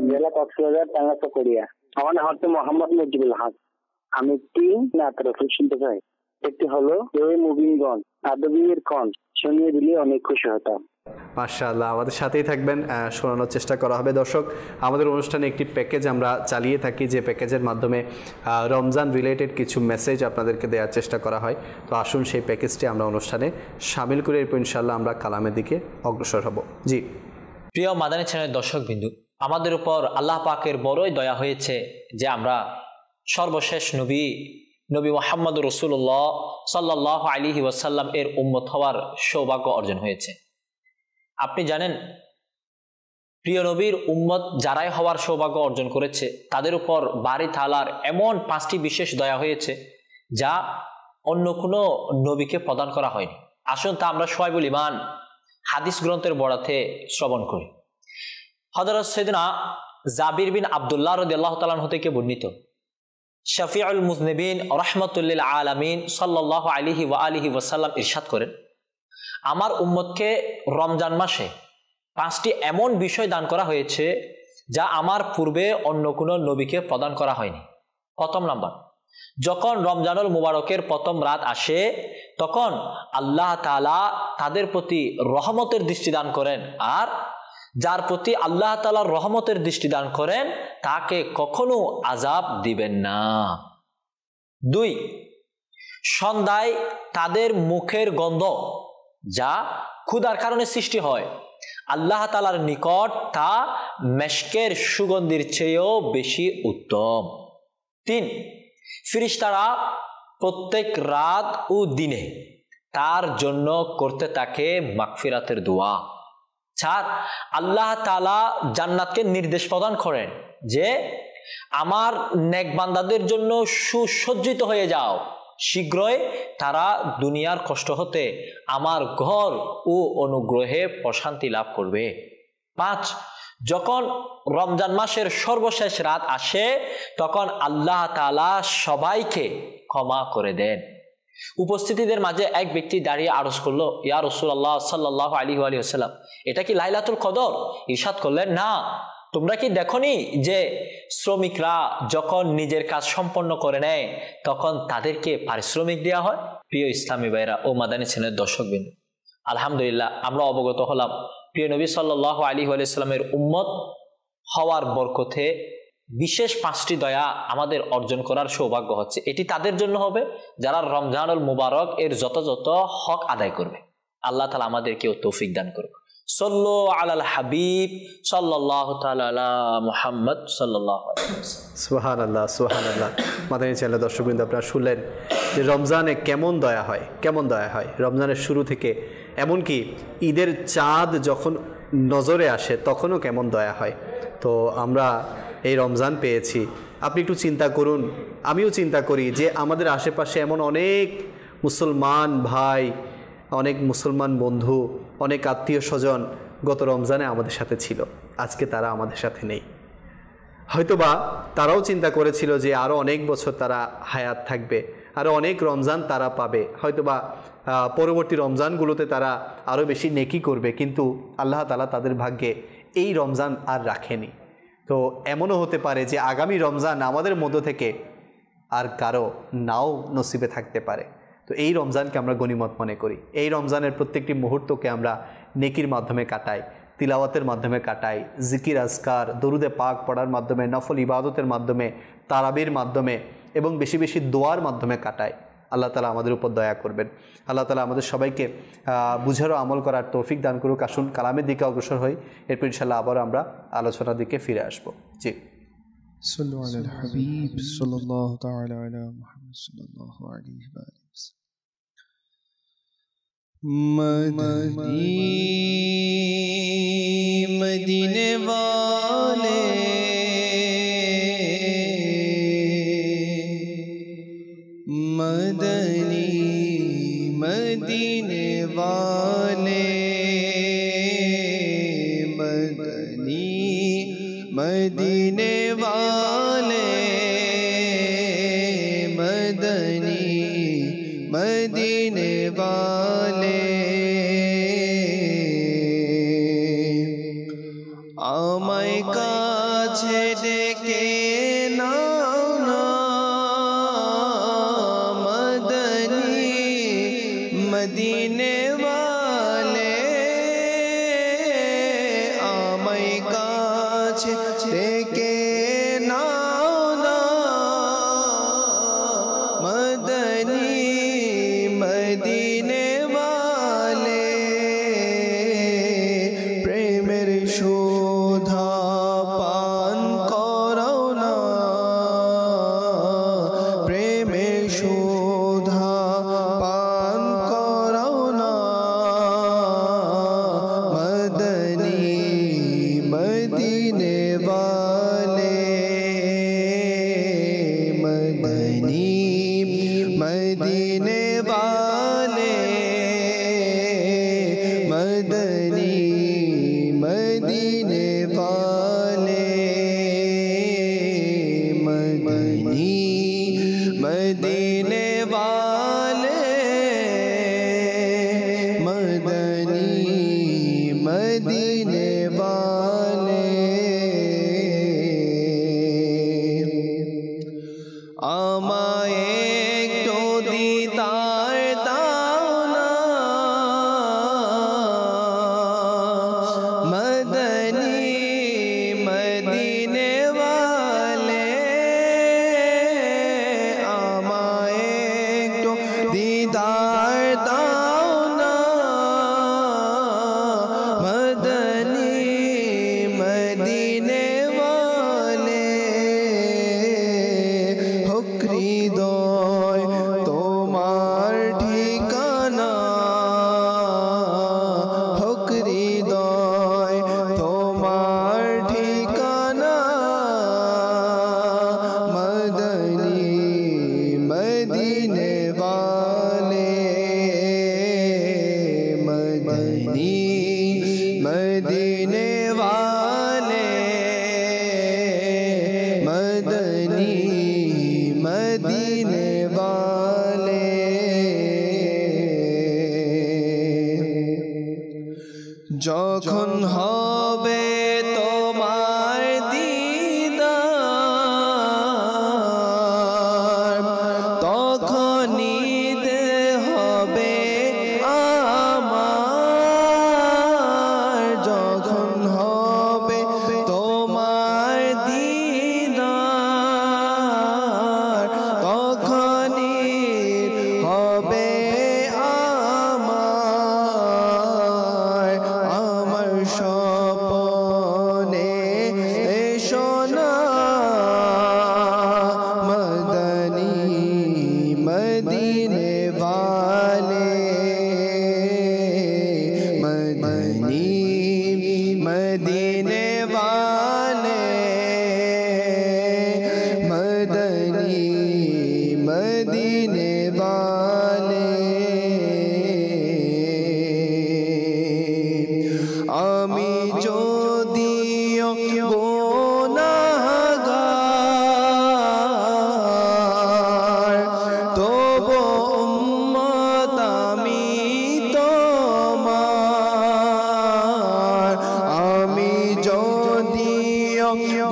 জেলা কক্সবাজার, টাঙ্গাইল, কোরিয়া। আমার নাম হচ্ছে মোহাম্মদ মুজিবুল হক। আমি একটি নাচ রসুল শুনতে চাই। একটি হলো মুভিং গন, আদবির কন, শুনিয়ে দিলে অনেক খুশি হতাম। মাশাআল্লাহ, আমাদের সাথেই থাকবেন, শোনানোর চেষ্টা করা হবে। দর্শক, আমাদের অনুষ্ঠানে একটি প্যাকেজ আমরা চালিয়ে থাকি, যে প্যাকেজের মাধ্যমে রমজান রিলেটেড কিছু মেসেজ আপনাদেরকে দেওয়ার চেষ্টা করা হয়। তো আসুন সেই প্যাকেজটি আমরা অনুষ্ঠানে শামিল করে এরপর ইনশাআল্লাহ আমরা কালামের দিকে অগ্রসর হব। জি, প্রিয় মাদানী চ্যানেলের দর্শকবিন্দু, আমাদের উপর আল্লাহ পাকের বড়ই দয়া হয়েছে যে আমরা সর্বশেষ নবী মুহাম্মদ রাসূলুল্লাহ সাল্লাল্লাহু আলাইহি ওয়াসাল্লাম এর উম্মত হওয়ার সৌভাগ্য অর্জন হয়েছে। আপনি জানেন, প্রিয় নবীর উম্মত যারাই হওয়ার সৌভাগ্য অর্জন করেছে তাদের উপর বাড়ি তাআলার এমন 5টি বিশেষ দয়া হয়েছে যা অন্য কোনো নবীকে প্রদান করা হয়নি। আসুন তা আমরা শুআয়বুল ঈমান হাদিস গ্রন্থের বরাতে শ্রবণ করি। হযরত সাইয়েদনা জাবির বিন আব্দুল্লাহ রাদিয়াল্লাহু তাআলা আনহু থেকে বর্ণিত, শাফিউল মুজনিবিন রাহমাতুল লিল আলামিন সাল্লাল্লাহু আলাইহি ওয়া আলিহি ওয়াসাল্লাম ইরশাদ করেন, আমার উম্মতকে রমজান মাসে 5টি এমন বিষয় দান করা হয়েছে যা আমার পূর্বে অন্য কোনো নবীকে প্রদান করা হয়নি। প্রথম নাম্বার, যখন রমজানুল মুবারকের প্রথম রাত আসে তখন আল্লাহ তাআলা তাদের প্রতি রহমতের দৃষ্টি দান করেন, আর যার প্রতি আল্লাহ তাআলা রহমতের দৃষ্টি দান করেন তাকে কখনো আযাব দিবেন না। 2, সন্ধ্যায় তাদের মুখের গন্ধ যা ক্ষুধার কারণে সৃষ্টি হয়, আল্লাহ তাআলার নিকট তা মেশকের সুগন্ধির চেয়েও বেশি উত্তম। 3, ফেরেশতারা প্রত্যেক রাত ও দিনে তার জন্য করতে থাকে মাগফিরাতের দোয়া। 4, আল্লাহ তাআলা জান্নাতকে নির্দেশ প্রদান করেন যে আমার নেক বান্দাদের জন্য সুসজ্জিত হয়ে যাও, শীঘ্রই তারা দুনিয়ার কষ্ট হতে আমার ঘর ও অনুগ্রহে প্রশান্তি লাভ করবে। 5, যখন রমজান মাসের সর্বশেষ রাত আসে তখন আল্লাহ তাআলা সবাইকে ক্ষমা করে দেন। উপস্থিতিদের মাঝে এক ব্যক্তি দাঁড়িয়ে আরজ করলো, ইয়া রাসূলুল্লাহ সাল্লাল্লাহু আলাইহি ওয়া সাল্লাম, এটা কি লাইলাতুল কদর? ইরশাদ করলেন, না, তোমরা কি দেখনি যে শ্রমিকরা যখন নিজের কাজ সম্পন্ন করে নেয় তখন তাদেরকে পারিশ্রমিক দেওয়া হয়? প্রিয় ইসলামী ভাইরা ও মাদানী চ্যানেলের দর্শকবৃন্দ, আলহামদুলিল্লাহ আমরা অবগত হলাম প্রিয় নবী সাল্লাল্লাহু আলাইহি ওয়া সাল্লামের উম্মত হওয়ার বরকতে বিশেষ 5টি দয়া আমাদের অর্জন করার সৌভাগ্য হচ্ছে। এটি তাদের জন্য হবে যারা রমজানুল মুবারক এর যথাযথ হক আদায় করবে। আল্লাহ তাআলা আমাদেরকেও তৌফিক দান করুন। সাল্লু আলাল হাবিব সাল্লাল্লাহু তাআলা আলা মুহাম্মদ সাল্লাল্লাহু আলাইহি ওয়াসাল্লাম। সুবহানাল্লাহ, সুবহানাল্লাহ। মাদানী চ্যানেলের দর্শকবৃন্দ, আপনারা শুনলেন যে রমজানে কেমন দয়া হয়, কেমন দয়া হয়। রমজানের শুরু থেকে এমনকি ঈদের চাঁদ যখন নজরে আসে তখনও কেমন দয়া হয়। তো আমরা এই রমজান পেয়েছি। আপনি একটু চিন্তা করুন, আমিও চিন্তা করি যে আমাদের আশেপাশে এমন অনেক মুসলমান ভাই, অনেক মুসলমান বন্ধু, অনেক আত্মীয় স্বজন গত রমজানে আমাদের সাথে ছিল, আজকে তারা আমাদের সাথে নেই। হয়তোবা তারাও চিন্তা করেছিল যে আরও অনেক বছর তারা হায়াত থাকবে, আরও অনেক রমজান তারা পাবে, হয়তোবা পরবর্তী রমজানগুলোতে তারা আরও বেশি নেকি করবে, কিন্তু আল্লাহ তাআলা তাদের ভাগ্যে এই রমজান আর রাখেনি। তো এমনও হতে পারে যে আগামী রমজান আমাদের মধ্য থেকে আর কারো নাও নসিবে থাকতে পারে। তো এই রমজানকে আমরা গনিমত মনে করি। এই রমজানের প্রত্যেকটি মুহূর্তকে আমরা নেকির মাধ্যমে কাটাই, তিলাওয়াতের মাধ্যমে কাটাই, জিকির আজকার দরুদে পাক পড়ার মাধ্যমে, নফল ইবাদতের মাধ্যমে, তারাবির মাধ্যমে এবং বেশি বেশি দোয়ার মাধ্যমে কাটাই। আল্লাহ তাআলা আমাদের উপর দয়া করবেন। আল্লাহ তাআলা আমাদের সবাইকে বুঝারও আমল করার তৌফিক দান করুক। আসুন কালামের দিকে অগ্রসর হই, এরপর ইনশাআল্লাহ আবার আমরা আলোচনার দিকে ফিরে আসব। জি, সাল্লু আলাল হাবিব সাল্লাল্লাহু তাআলা আলা মুহাম্মদ সাল্লাল্লাহু আলাইহি ওয়া সাল্লাম। মদিনে वाले मदनी मदीने वाले मदनी मदीने वाले मदनी मदीने वाले আমায় কাছে ডেকে নাও না মদনী মদিনে वाले আমায় কাছে ডেকে নাও না মদনী মদিনে वाले প্রেমের শোধা পান করো না প্রেমের শোধা পান করো না মদনী মদিনে वाले মদনী মদিনে वाले मदनी मदीने वाले मदनी मदीने वाले मदनी मदीने वाले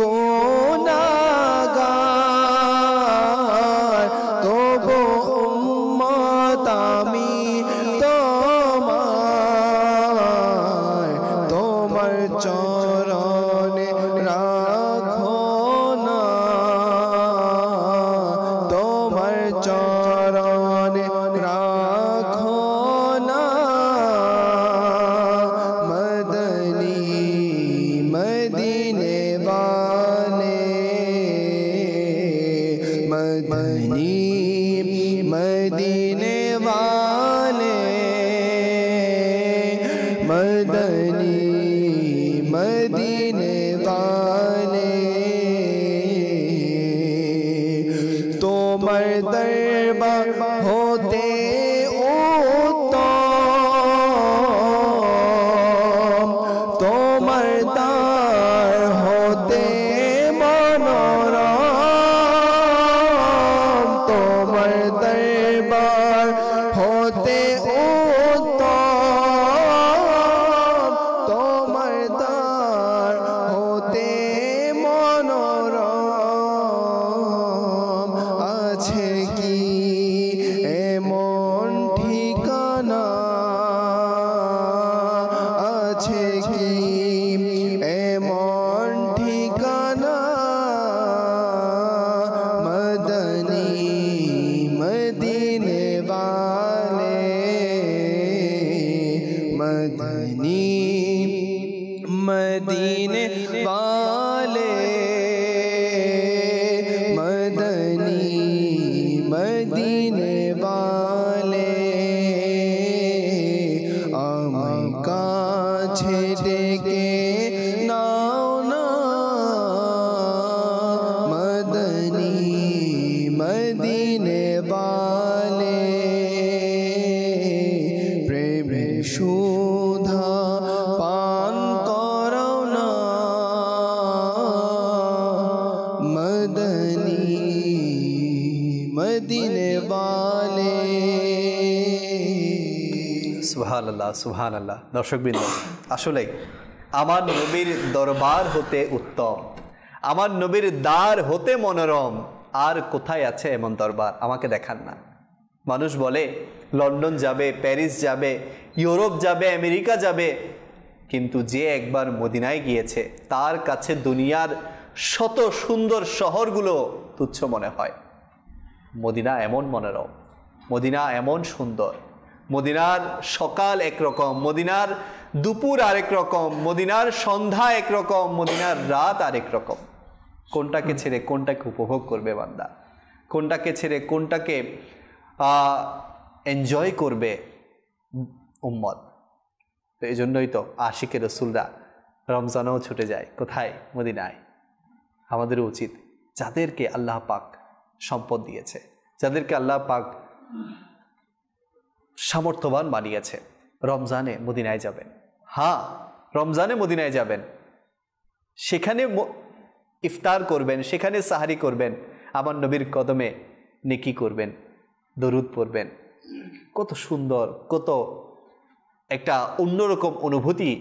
গুনাহগার তবু উম্মত আমি তোমার, তোমার চরণে রাখো না, তোমার চরণে রাখো না। মদনী মদিনে वाले, मदनी मदीने वाले, मदनी मदीने वाले, তোমার দরবার হতে উত্তম, তোমার দ্বার হতে মনোরম, তোমার দরবার হতে উত্তম, তোমার দ্বার হতে মনোরম। আছে কি এমন ঠিকানা, আছে কি এমন ঠিকানা, মদনী মদিনে वाले, मदनी मदीने वाले, मदनी मदीने वाले। আমায় কাছে ডেকে নাও না, মদনী মদিনে वाले, প্রেমের সুধা পান করো না, মদনী মদিনে वाले। সুবহানাল্লাহ, সুবহানাল্লাহ। দর্শকবৃন্দ, আসলে আমার নবীর দরবার হতে উত্তম, আমার নবীর দ্বার হতে মনোরম আর কোথায় আছে এমন দরবার? আমাকে দেখান না। মানুষ বলে লন্ডন যাবে, প্যারিস যাবে, ইউরোপ যাবে, আমেরিকা যাবে, কিন্তু যে একবার মদিনায় গিয়েছে তার কাছে দুনিয়ার শত সুন্দর শহরগুলো তুচ্ছ মনে হয়। মদিনা এমন মনোরম, মদিনা এমন সুন্দর, মদিনার সকাল একরকম, মদিনার দুপুর আরেক রকম, মদিনার সন্ধ্যা একরকম, মদিনার রাত আরেক রকম। কোনটাকে ছেড়ে কোনটাকে উপভোগ করবে বান্দা? কোনটাকে ছেড়ে কোনটাকে এনজয় করবে উম্মত? তো এই জন্যই তো আশিকে রসুলরা রমজানেও ছুটে যায় কোথায়? মদিনায়। আমাদেরও উচিত যাদেরকে আল্লাহ পাক সম্পদ দিয়েছে, যাদেরকে আল্লাহ পাক সামর্থ্যবান বানিয়েছে, রমজানে মদিনায় যাবেন। হ্যাঁ, রমজানে মদিনায় যাবেন, সেখানে ইফতার করবেন, সেখানে সাহারি করবেন, আমার নবীর কদমে নেকি করবেন, দরুদ পড়বেন। কত সুন্দর, কত একটা অন্যরকম অনুভূতি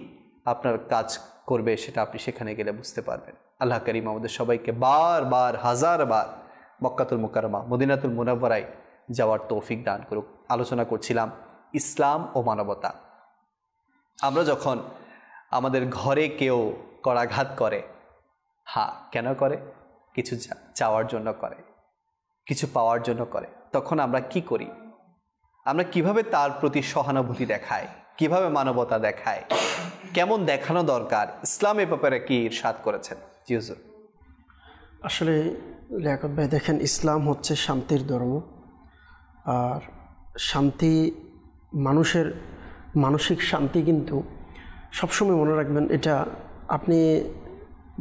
আপনার কাজ করবে, সেটা আপনি সেখানে গেলে বুঝতে পারবেন। আল্লাহ করিম আমাদের সবাইকে বারবার, হাজারবার মক্কাতুল মুকাররমা, মদিনাতুল মুনাওয়ারায় যাওয়ার তৌফিক দান করুক। আলোচনা করছিলাম ইসলাম ও মানবতা। আমরা যখন আমাদের ঘরে কেউ করাঘাত করে, হ্যাঁ কেন করে? কিছু চাওয়ার জন্য করে, কিছু পাওয়ার জন্য করে। তখন আমরা কি করি? আমরা কিভাবে তার প্রতি সহানুভূতি দেখাই, কিভাবে মানবতা দেখাই, কেমন দেখানো দরকার? ইসলাম এ ব্যাপারে কি ইরশাদ করেছেন? জি হুজুর। আসলে লিয়াকত ভাই দেখেন, ইসলাম হচ্ছে শান্তির ধর্ম। আর শান্তি, মানুষের মানসিক শান্তি কিন্তু সবসময় মনে রাখবেন, এটা আপনি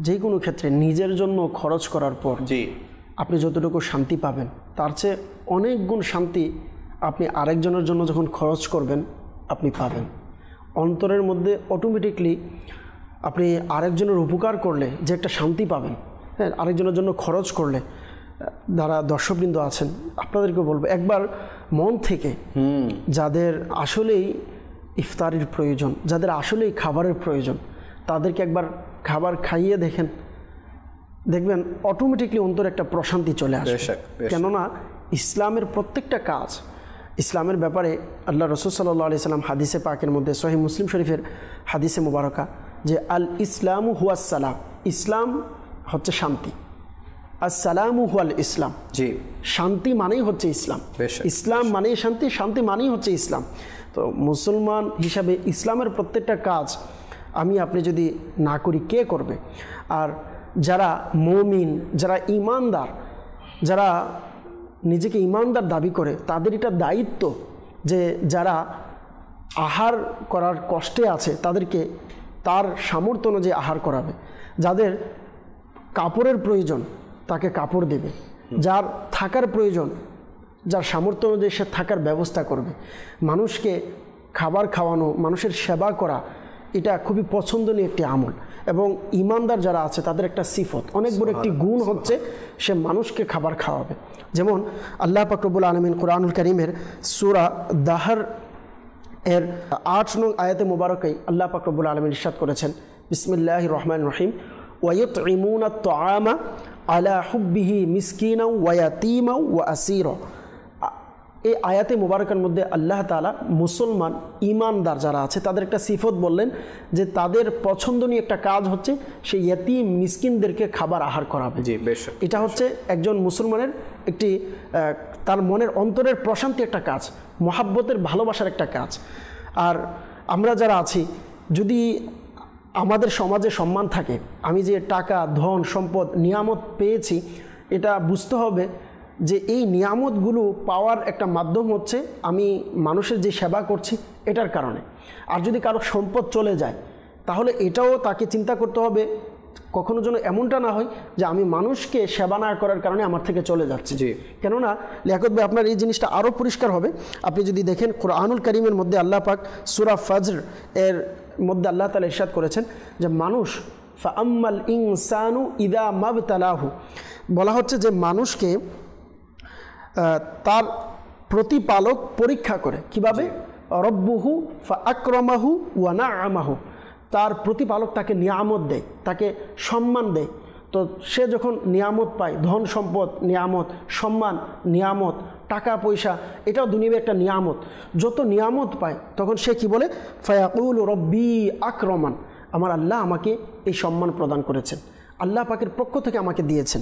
যে কোনো ক্ষেত্রে নিজের জন্য খরচ করার পর জি আপনি যতটুকু শান্তি পাবেন, তার চেয়ে অনেক গুণ শান্তি আপনি আরেকজনের জন্য যখন খরচ করবেন আপনি পাবেন। অন্তরের মধ্যে অটোমেটিকলি আপনি আরেকজনের উপকার করলে যে একটা শান্তি পাবেন, হ্যাঁ, আরেকজনের জন্য খরচ করলে। যারা দর্শকবৃন্দ আছেন আপনাদেরকে বলবো, একবার মন থেকে যাদের আসলেই ইফতারির প্রয়োজন, যাদের আসলেই খাবারের প্রয়োজন, তাদেরকে একবার খাবার খাইয়ে দেখেন, দেখবেন অটোমেটিকলি অন্তরে একটা প্রশান্তি চলে আসবে। কেননা ইসলামের প্রত্যেকটা কাজ, ইসলামের ব্যাপারে আল্লাহ রসুল সাল্লাল্লাহু আলাইহি সাল্লাম হাদিসে পাকের মধ্যে সহিহ মুসলিম শরীফের হাদিসে মুবারকা যে আল ইসলামু হুয়াস সালাম, ইসলাম হচ্ছে শান্তি, আসসালামু হুয়াল ইসলাম, জি শান্তি মানেই হচ্ছে ইসলাম, ইসলাম মানেই শান্তি, শান্তি মানেই হচ্ছে ইসলাম। তো মুসলমান হিসাবে ইসলামের প্রত্যেকটা কাজ আমি আপনি যদি না করি কে করবে? আর যারা মুমিন, যারা ঈমানদার, যারা নিজেকে ঈমানদার দাবি করে তাদের এটা দায়িত্ব যে যারা আহার করার কষ্টে আছে তাদেরকে তার সামর্থ্য অনুযায়ী আহার করাবে, যাদের কাপড়ের প্রয়োজন তাকে কাপড় দেবে, যার থাকার প্রয়োজন যার সামর্থ্য অনুযায়ী সে থাকার ব্যবস্থা করবে। মানুষকে খাবার খাওয়ানো, মানুষের সেবা করা এটা খুবই পছন্দনীয় একটি আমল, এবং ঈমানদার যারা আছে তাদের একটা সিফত, অনেক বড় একটি গুণ হচ্ছে সে মানুষকে খাবার খাওয়াবে। যেমন আল্লাহ পাক রব্বুল আলামিন কুরআনুল কারীমের সূরা দাহর এর 8 নং আয়াতে মুবারকায় আল্লাহ পাক রব্বুল আলামিন ইরশাদ করেছেন, বিসমিল্লাহির রহমানির রহিম, ওয়ায়ুতঈমুনা আত-তাআমা আলা হুব্বিহি মিসকিনা ওয়া ইয়াতীমা ওয়া আসীরা। এই আয়াতে মুবারকার মধ্যে আল্লাহ তাআলা মুসলমান ঈমানদার যারা আছে তাদের একটা সিফত বললেন যে তাদের পছন্দনীয় একটা কাজ হচ্ছে সেই ইয়াতীম মিসকিনদেরকে খাবার আহার করাবে। জি বেশ, এটা হচ্ছে একজন মুসলমানের একটি তার মনের অন্তরের প্রশান্তি একটা কাজ, মহাব্বতের ভালোবাসার একটা কাজ। আর আমরা যারা আছি যদি আমাদের সমাজে সম্মান থাকে, আমি যে টাকা ধন সম্পদ নিয়ামত পেয়েছি এটা বুঝতে হবে যে এই নিয়ামতগুলো পাওয়ার একটা মাধ্যম হচ্ছে আমি মানুষের যে সেবা করছি এটার কারণে। আর যদি কারো সম্পদ চলে যায় তাহলে এটাও তাকে চিন্তা করতে হবে কখনো যেন এমনটা না হয় যে আমি মানুষকে সেবা না করার কারণে আমার থেকে চলে যাচ্ছে। জি, কেননা লিয়াকত ভাই আপনার এই জিনিসটা আরও পরিষ্কার হবে। আপনি যদি দেখেন কুরআনুল কারীমের মধ্যে আল্লাহ পাক সূরা ফজর এর মধ্যে আল্লাহ তাআলা ইরশাদ করেছেন যে মানুষ ফাআম্মাল ইনসানু ইযা মাবতালাহু, বলা হচ্ছে যে মানুষকে তার প্রতিপালক পরীক্ষা করে কিভাবে, রব্বুহু ফাআকরামাহু ওয়া নাআমাহু, তার প্রতিপালক তাকে নিয়ামত দেয়, তাকে সম্মান দেয়। তো সে যখন নিয়ামত পায়, ধন সম্পদ নিয়ামত, সম্মান নিয়ামত, টাকা পয়সা এটাও দুনিয়ার একটা নিয়ামত, যত নিয়ামত পায় তখন সে কি বলে, ফায়াকুলু রব্বি আকরামান, আমার আল্লাহ আমাকে এই সম্মান প্রদান করেছেন, আল্লাহ পাকের পক্ষ থেকে আমাকে দিয়েছেন।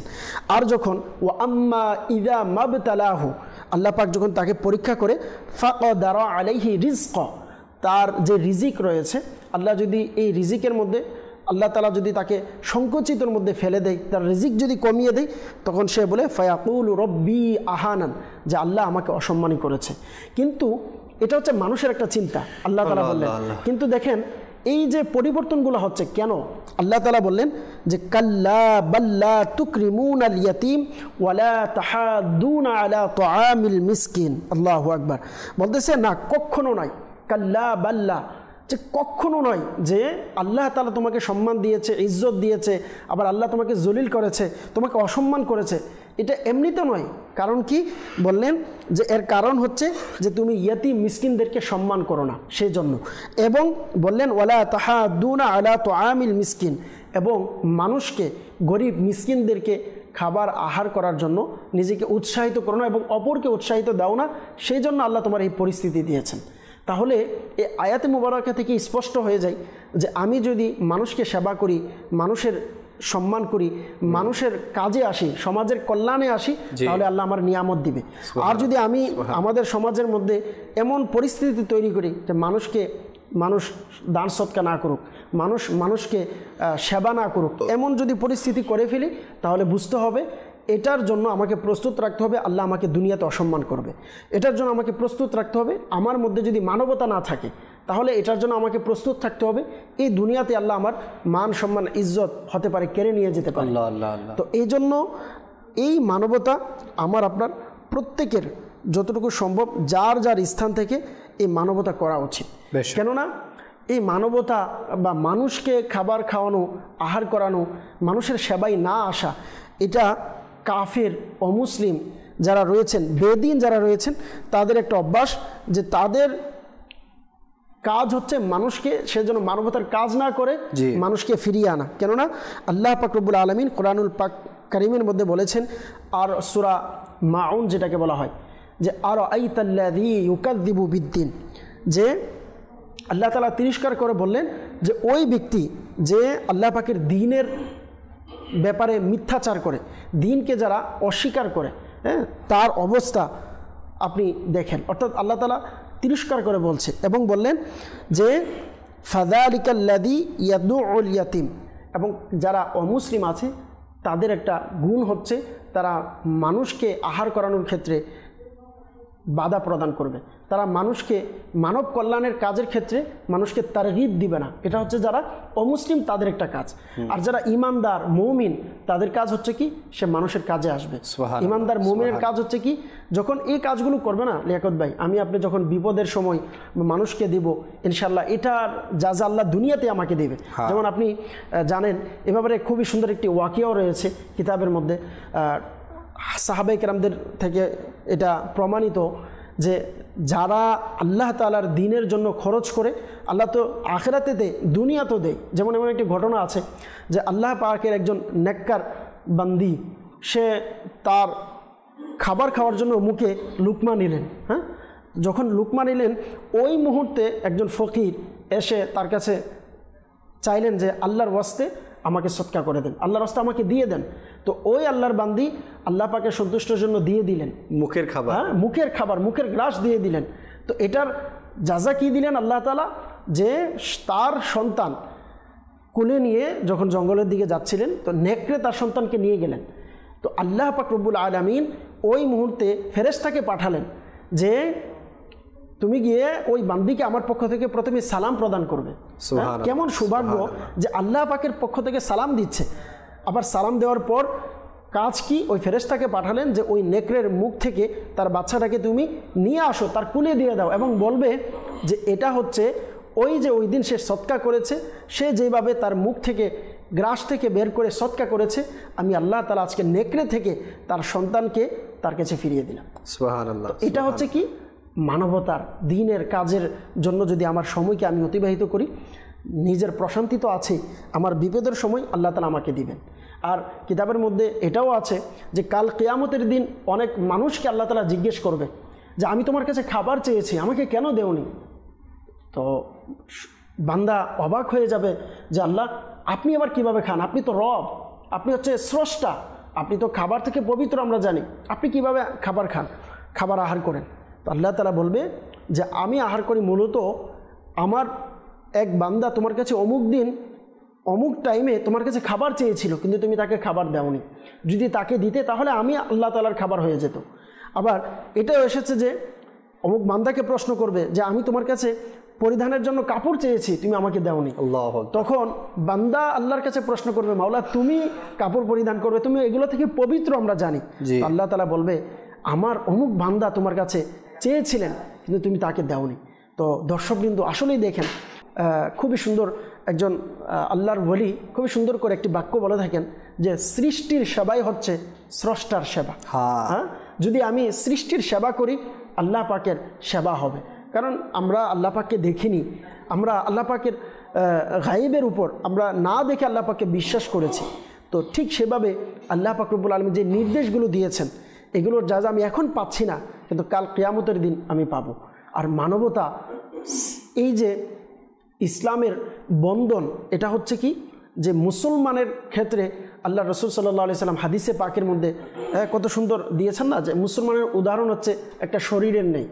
আর যখন ওয়া আম্মা ইযা মাবতালাহু, আল্লাহ পাক যখন তাকে পরীক্ষা করে, ফাকদারা আলাইহি রিজকা, তার যে রিজিক রয়েছে আল্লাহ যদি এই রিজিকের মধ্যে আল্লাহ তাআলা যদি তাকে সংকুচিতর মধ্যে ফেলে দেয়, তার রিজিক যদি কমিয়ে দেয়, তখন সে বলে ফায়াকুলু রব্বি আহানান, যে আল্লাহ আমাকে অসম্মানী করেছে। কিন্তু এটা হচ্ছে মানুষের একটা চিন্তা, আল্লাহ তাআলা বললেন। কিন্তু দেখেন এই যে পরিবর্তনগুলো হচ্ছে কেন, আল্লাহ তাআলা বললেন যে কাল্লা বাল্লা তুকরিমুনাল ইয়াতীম ওয়ালা তাহাদ্দুনা আলা তুআমিল মিসকিন। আল্লাহু আকবার, বলতেছে না কখনো নয়, কাল্লা বাল্লা, যে কখনো নয় যে আল্লাহ তাআলা তোমাকে সম্মান দিয়েছে, ইজ্জত দিয়েছে, আবার আল্লাহ তোমাকে জলিল করেছে, তোমাকে অসম্মান করেছে, এটা এমনিতে নয়। কারণ কি বললেন যে এর কারণ হচ্ছে যে তুমি ইয়াতীম মিসকিনদেরকে সম্মান করো না, সেই জন্য। এবং বললেন ওয়ালা তাহাদ্দুনা আলা তুআমিল মিসকিন, এবং মানুষকে গরিব মিসকিনদেরকে খাবার আহার করার জন্য নিজেকে উৎসাহিত করো না এবং অপরকে উৎসাহিত দাও না, সেই জন্য আল্লাহ তোমার এই পরিস্থিতি দিয়েছেন। তাহলে এই আয়াতে মুবারাকা থেকে স্পষ্ট হয়ে যায় যে আমি যদি মানুষকে সেবা করি, মানুষের সম্মান করি, মানুষের কাজে আসি, সমাজের কল্যাণে আসি, তাহলে আল্লাহ আমার নিয়ামত দিবে। আর যদি আমি আমাদের সমাজের মধ্যে এমন পরিস্থিতি তৈরি করি যে মানুষ দান সৎকা না করুক, মানুষকে সেবা না করুক, এমন যদি পরিস্থিতি করে ফেলি, তাহলে বুঝতে হবে এটার জন্য আমাকে প্রস্তুত রাখতে হবে আল্লাহ আমাকে দুনিয়াতে অসম্মান করবে। এটার জন্য আমাকে প্রস্তুত রাখতে হবে আমার মধ্যে যদি মানবতা না থাকে, তাহলে এটার জন্য আমাকে প্রস্তুত থাকতে হবে এই দুনিয়াতে আল্লাহ আমার মান সম্মান ইজ্জত হতে পারে কেড়ে নিয়ে যেতে পারে। তো এই জন্য এই মানবতা আমার আপনার প্রত্যেকের যতটুকু সম্ভব যার যার স্থান থেকে এই মানবতা করা উচিত। কেননা এই মানবতা বা মানুষকে খাবার খাওয়ানো, আহার করানো, মানুষের সেবায় না আসা, এটা কাফের অমুসলিম যারা রয়েছেন, বেদিন যারা রয়েছেন, তাদের একটা অভ্যাস যে তাদের কাজ হচ্ছে মানুষকে, সে যেন মানবতার কাজ না করে মানুষকে ফিরিয়ে আনা। কেননা আল্লাহ পাক রব্বুল আলামিন কোরআনুল পাক কারিমের মধ্যে বলেছেন, আর সূরা মাউন যেটাকে বলা হয় যে আর আইতাল্লাযী ইউকাযযিবু বিদ্দিন, যে আল্লাহ তাআলা তিরস্কার করে বললেন যে ওই ব্যক্তি যে আল্লাহ পাকের দ্বীনের ব্যাপারে মিথ্যাচার করে, দ্বীনকে যারা অস্বীকার করে, হ্যাঁ, তার অবস্থা আপনি দেখেন। অর্থাৎ আল্লাহ তাআলা তিরস্কার করে বলছে এবং বললেন যে ফাযালিকাল্লাযী ইয়াদউল ইয়াতীম, এবং যারা অমুসলিম আছে তাদের একটা গুণ হচ্ছে তারা মানুষকে আহার করানোর ক্ষেত্রে বাধা প্রদান করবে, তারা মানুষকে মানব কল্যাণের কাজের ক্ষেত্রে মানুষকে তারগিব দিবে না। এটা হচ্ছে যারা অমুসলিম তাদের একটা কাজ। আর যারা ইমানদার মুমিন তাদের কাজ হচ্ছে কি, সে মানুষের কাজে আসবে। ইমানদার মুমিনের কাজ হচ্ছে কি, যখন এই কাজগুলো করবে না লিয়াকত ভাই, আমি আপনি যখন বিপদের সময় মানুষকে দিব, ইনশাল্লাহ এটার যা যা আল্লাহ দুনিয়াতে আমাকে দেবে। যেমন আপনি জানেন এ ব্যাপারে খুবই সুন্দর একটি ওয়াকিয়াও রয়েছে কিতাবের মধ্যে, সাহাবায়ে কেরামদের থেকে এটা প্রমাণিত যে যারা আল্লাহ তাআলার দ্বীনের জন্য খরচ করে, আল্লাহ তো আখিরাতে দেয়, দুনিয়াতেও দেয়। যেমন এমন একটি ঘটনা আছে যে আল্লাহ পাকের একজন নেককার বান্দি, সে তার খাবার খাওয়ার জন্য মুখে লুকমা নিলেন। হ্যাঁ, যখন লুকমা নিলেন ওই মুহূর্তে একজন ফকির এসে তার কাছে চাইলেন যে আল্লাহর ওয়াস্তে আমাকে সদকা করে দেন, আল্লাহর রাস্তা আমাকে দিয়ে দেন। তো ওই আল্লাহর বান্দি আল্লাহ পাকের সন্তুষ্টির জন্য দিয়ে দিলেন মুখের খাবার, হ্যাঁ, মুখের খাবার, মুখের গ্রাস দিয়ে দিলেন। তো এটার যাজা কি দিলেন আল্লাহ তাআলা, যে তার সন্তান কোলে নিয়ে যখন জঙ্গলের দিকে যাচ্ছিলেন তো নেকড়ে তার সন্তানকে নিয়ে গেলেন। তো আল্লাহ পাক রব্বুল আলামিন ওই মুহূর্তে ফেরেশতাকে পাঠালেন যে তুমি গিয়ে ওই বান্দিকে আমার পক্ষ থেকে প্রথমে সালাম প্রদান করবে। কেমন সৌভাগ্য যে আল্লাহ পাকের পক্ষ থেকে সালাম দিচ্ছে। আবার সালাম দেওয়ার পর কাজ কি, ওই ফেরেশতাকে পাঠালেন যে ওই নেকড়ের মুখ থেকে তার বাচ্চাটাকে তুমি নিয়ে আসো, তার কুলে দিয়ে দাও এবং বলবে যে এটা হচ্ছে ওই যে ওই দিন সে সদকা করেছে, সে যেভাবে তার মুখ থেকে গ্রাস থেকে বের করে সদকা করেছে, আমি আল্লাহ তাআলা আজকে নেকড়ে থেকে তার সন্তানকে তার কাছে ফিরিয়ে দিলাম। সুবহানাল্লাহ। এটা হচ্ছে কি, মানবতার দ্বীনের কাজের জন্য যদি আমার সময়কে আমি অতিবাহিত করি, নিজের প্রশান্তি তো আছেই, আমার বিপদের সময় আল্লাহ তাআলা আমাকে দিবেন। আর কিতাবের মধ্যে এটাও আছে যে কাল কিয়ামতের দিন অনেক মানুষকে আল্লাহ তাআলা জিজ্ঞেস করবে যে আমি তোমার কাছে খাবার চেয়েছি, আমাকে কেন দেওনি? তো বান্দা অবাক হয়ে যাবে যে আল্লাহ আপনি আবার কিভাবে খান, আপনি তো রব, আপনি হচ্ছে স্রষ্টা, আপনি তো খাবার থেকে পবিত্র আমরা জানি, আপনি কিভাবে খাবার খান, খাবার আহার করেন? তো আল্লাহ তাআলা বলবে যে আমি আহার করি মূলত আমার এক বান্দা তোমার কাছে অমুক দিন অমুক টাইমে তোমার কাছে খাবার চেয়েছিল, কিন্তু তুমি তাকে খাবার দাওনি। যদি তাকে দিতে তাহলে আমি আল্লাহ তাআলার খাবার হয়ে যেত। আবার এটাও এসেছে যে অমুক বান্দাকে প্রশ্ন করবে যে আমি তোমার কাছে পরিধানের জন্য কাপড় চেয়েছি, তুমি আমাকে দাওনি। তখন বান্দা আল্লাহর কাছে প্রশ্ন করবে, মাওলা তুমি কাপড় পরিধান করবে, তুমি এগুলো থেকে পবিত্র আমরা জানি। আল্লাহ তাআলা বলবে আমার অমুক বান্দা তোমার কাছে চেয়েছিলেন কিন্তু তুমি তাকে দাওনি। তো দর্শকবৃন্দ আসলেই দেখেন খুবই সুন্দর একজন আল্লাহর ওলি খুবই সুন্দর করে একটি বাক্য বলে থাকেন যে সৃষ্টির সেবাই হচ্ছে স্রষ্টার সেবা। হ্যাঁ, যদি আমি সৃষ্টির সেবা করি আল্লাহ পাকের সেবা হবে। কারণ আমরা আল্লাহ পাককে দেখিনি, আমরা আল্লাহ পাকের গায়েবের উপর আমরা না দেখে আল্লাহ পাককে বিশ্বাস করেছি। তো ঠিক সেভাবে আল্লাহ পাক রব্বুল আলামিন যে নির্দেশগুলো দিয়েছেন এগুলোর যা যা আমি এখন পাচ্ছি না, কিন্তু কাল কিয়ামতের দিন আমি পাবো। আর মানবতা, এই যে ইসলামের বন্ধন, এটা হচ্ছে কি যে মুসলমানের ক্ষেত্রে আল্লাহ রসুল সাল্লাল্লাহু আলাইহি সাল্লাম হাদিসে পাকের মধ্যে কত সুন্দর দিয়েছেন না, যে মুসলমানের উদাহরণ হচ্ছে একটা শরীরের নেই।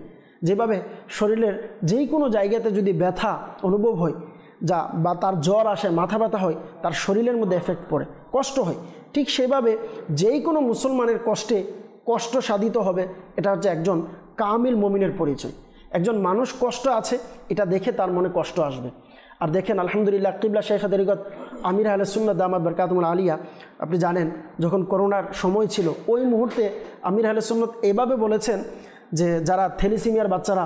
যেভাবে শরীরের যেই কোনো জায়গাতে যদি ব্যথা অনুভব হয় যা বা তার জ্বর আসে, মাথা ব্যথা হয়, তার শরীরের মধ্যে এফেক্ট পড়ে, কষ্ট হয়, ঠিক সেভাবে যেই কোনো মুসলমানের কষ্ট সাধিত হবে। এটা হচ্ছে একজন কামিল মুমিনের পরিচয়। একজন মানুষ কষ্ট আছে এটা দেখে তার মনে কষ্ট আসবে। আর দেখেন আলহামদুলিল্লাহ কিবলা শাইখা তরিকত আমির আহলে সুন্নাত দামাত বরকাতুহুল আলিয়া, আপনি জানেন যখন করোনার সময় ছিল ওই মুহূর্তে আমির আহলে সুন্নাত এভাবে বলেছেন যে যারা থ্যালাসেমিয়ার বাচ্চারা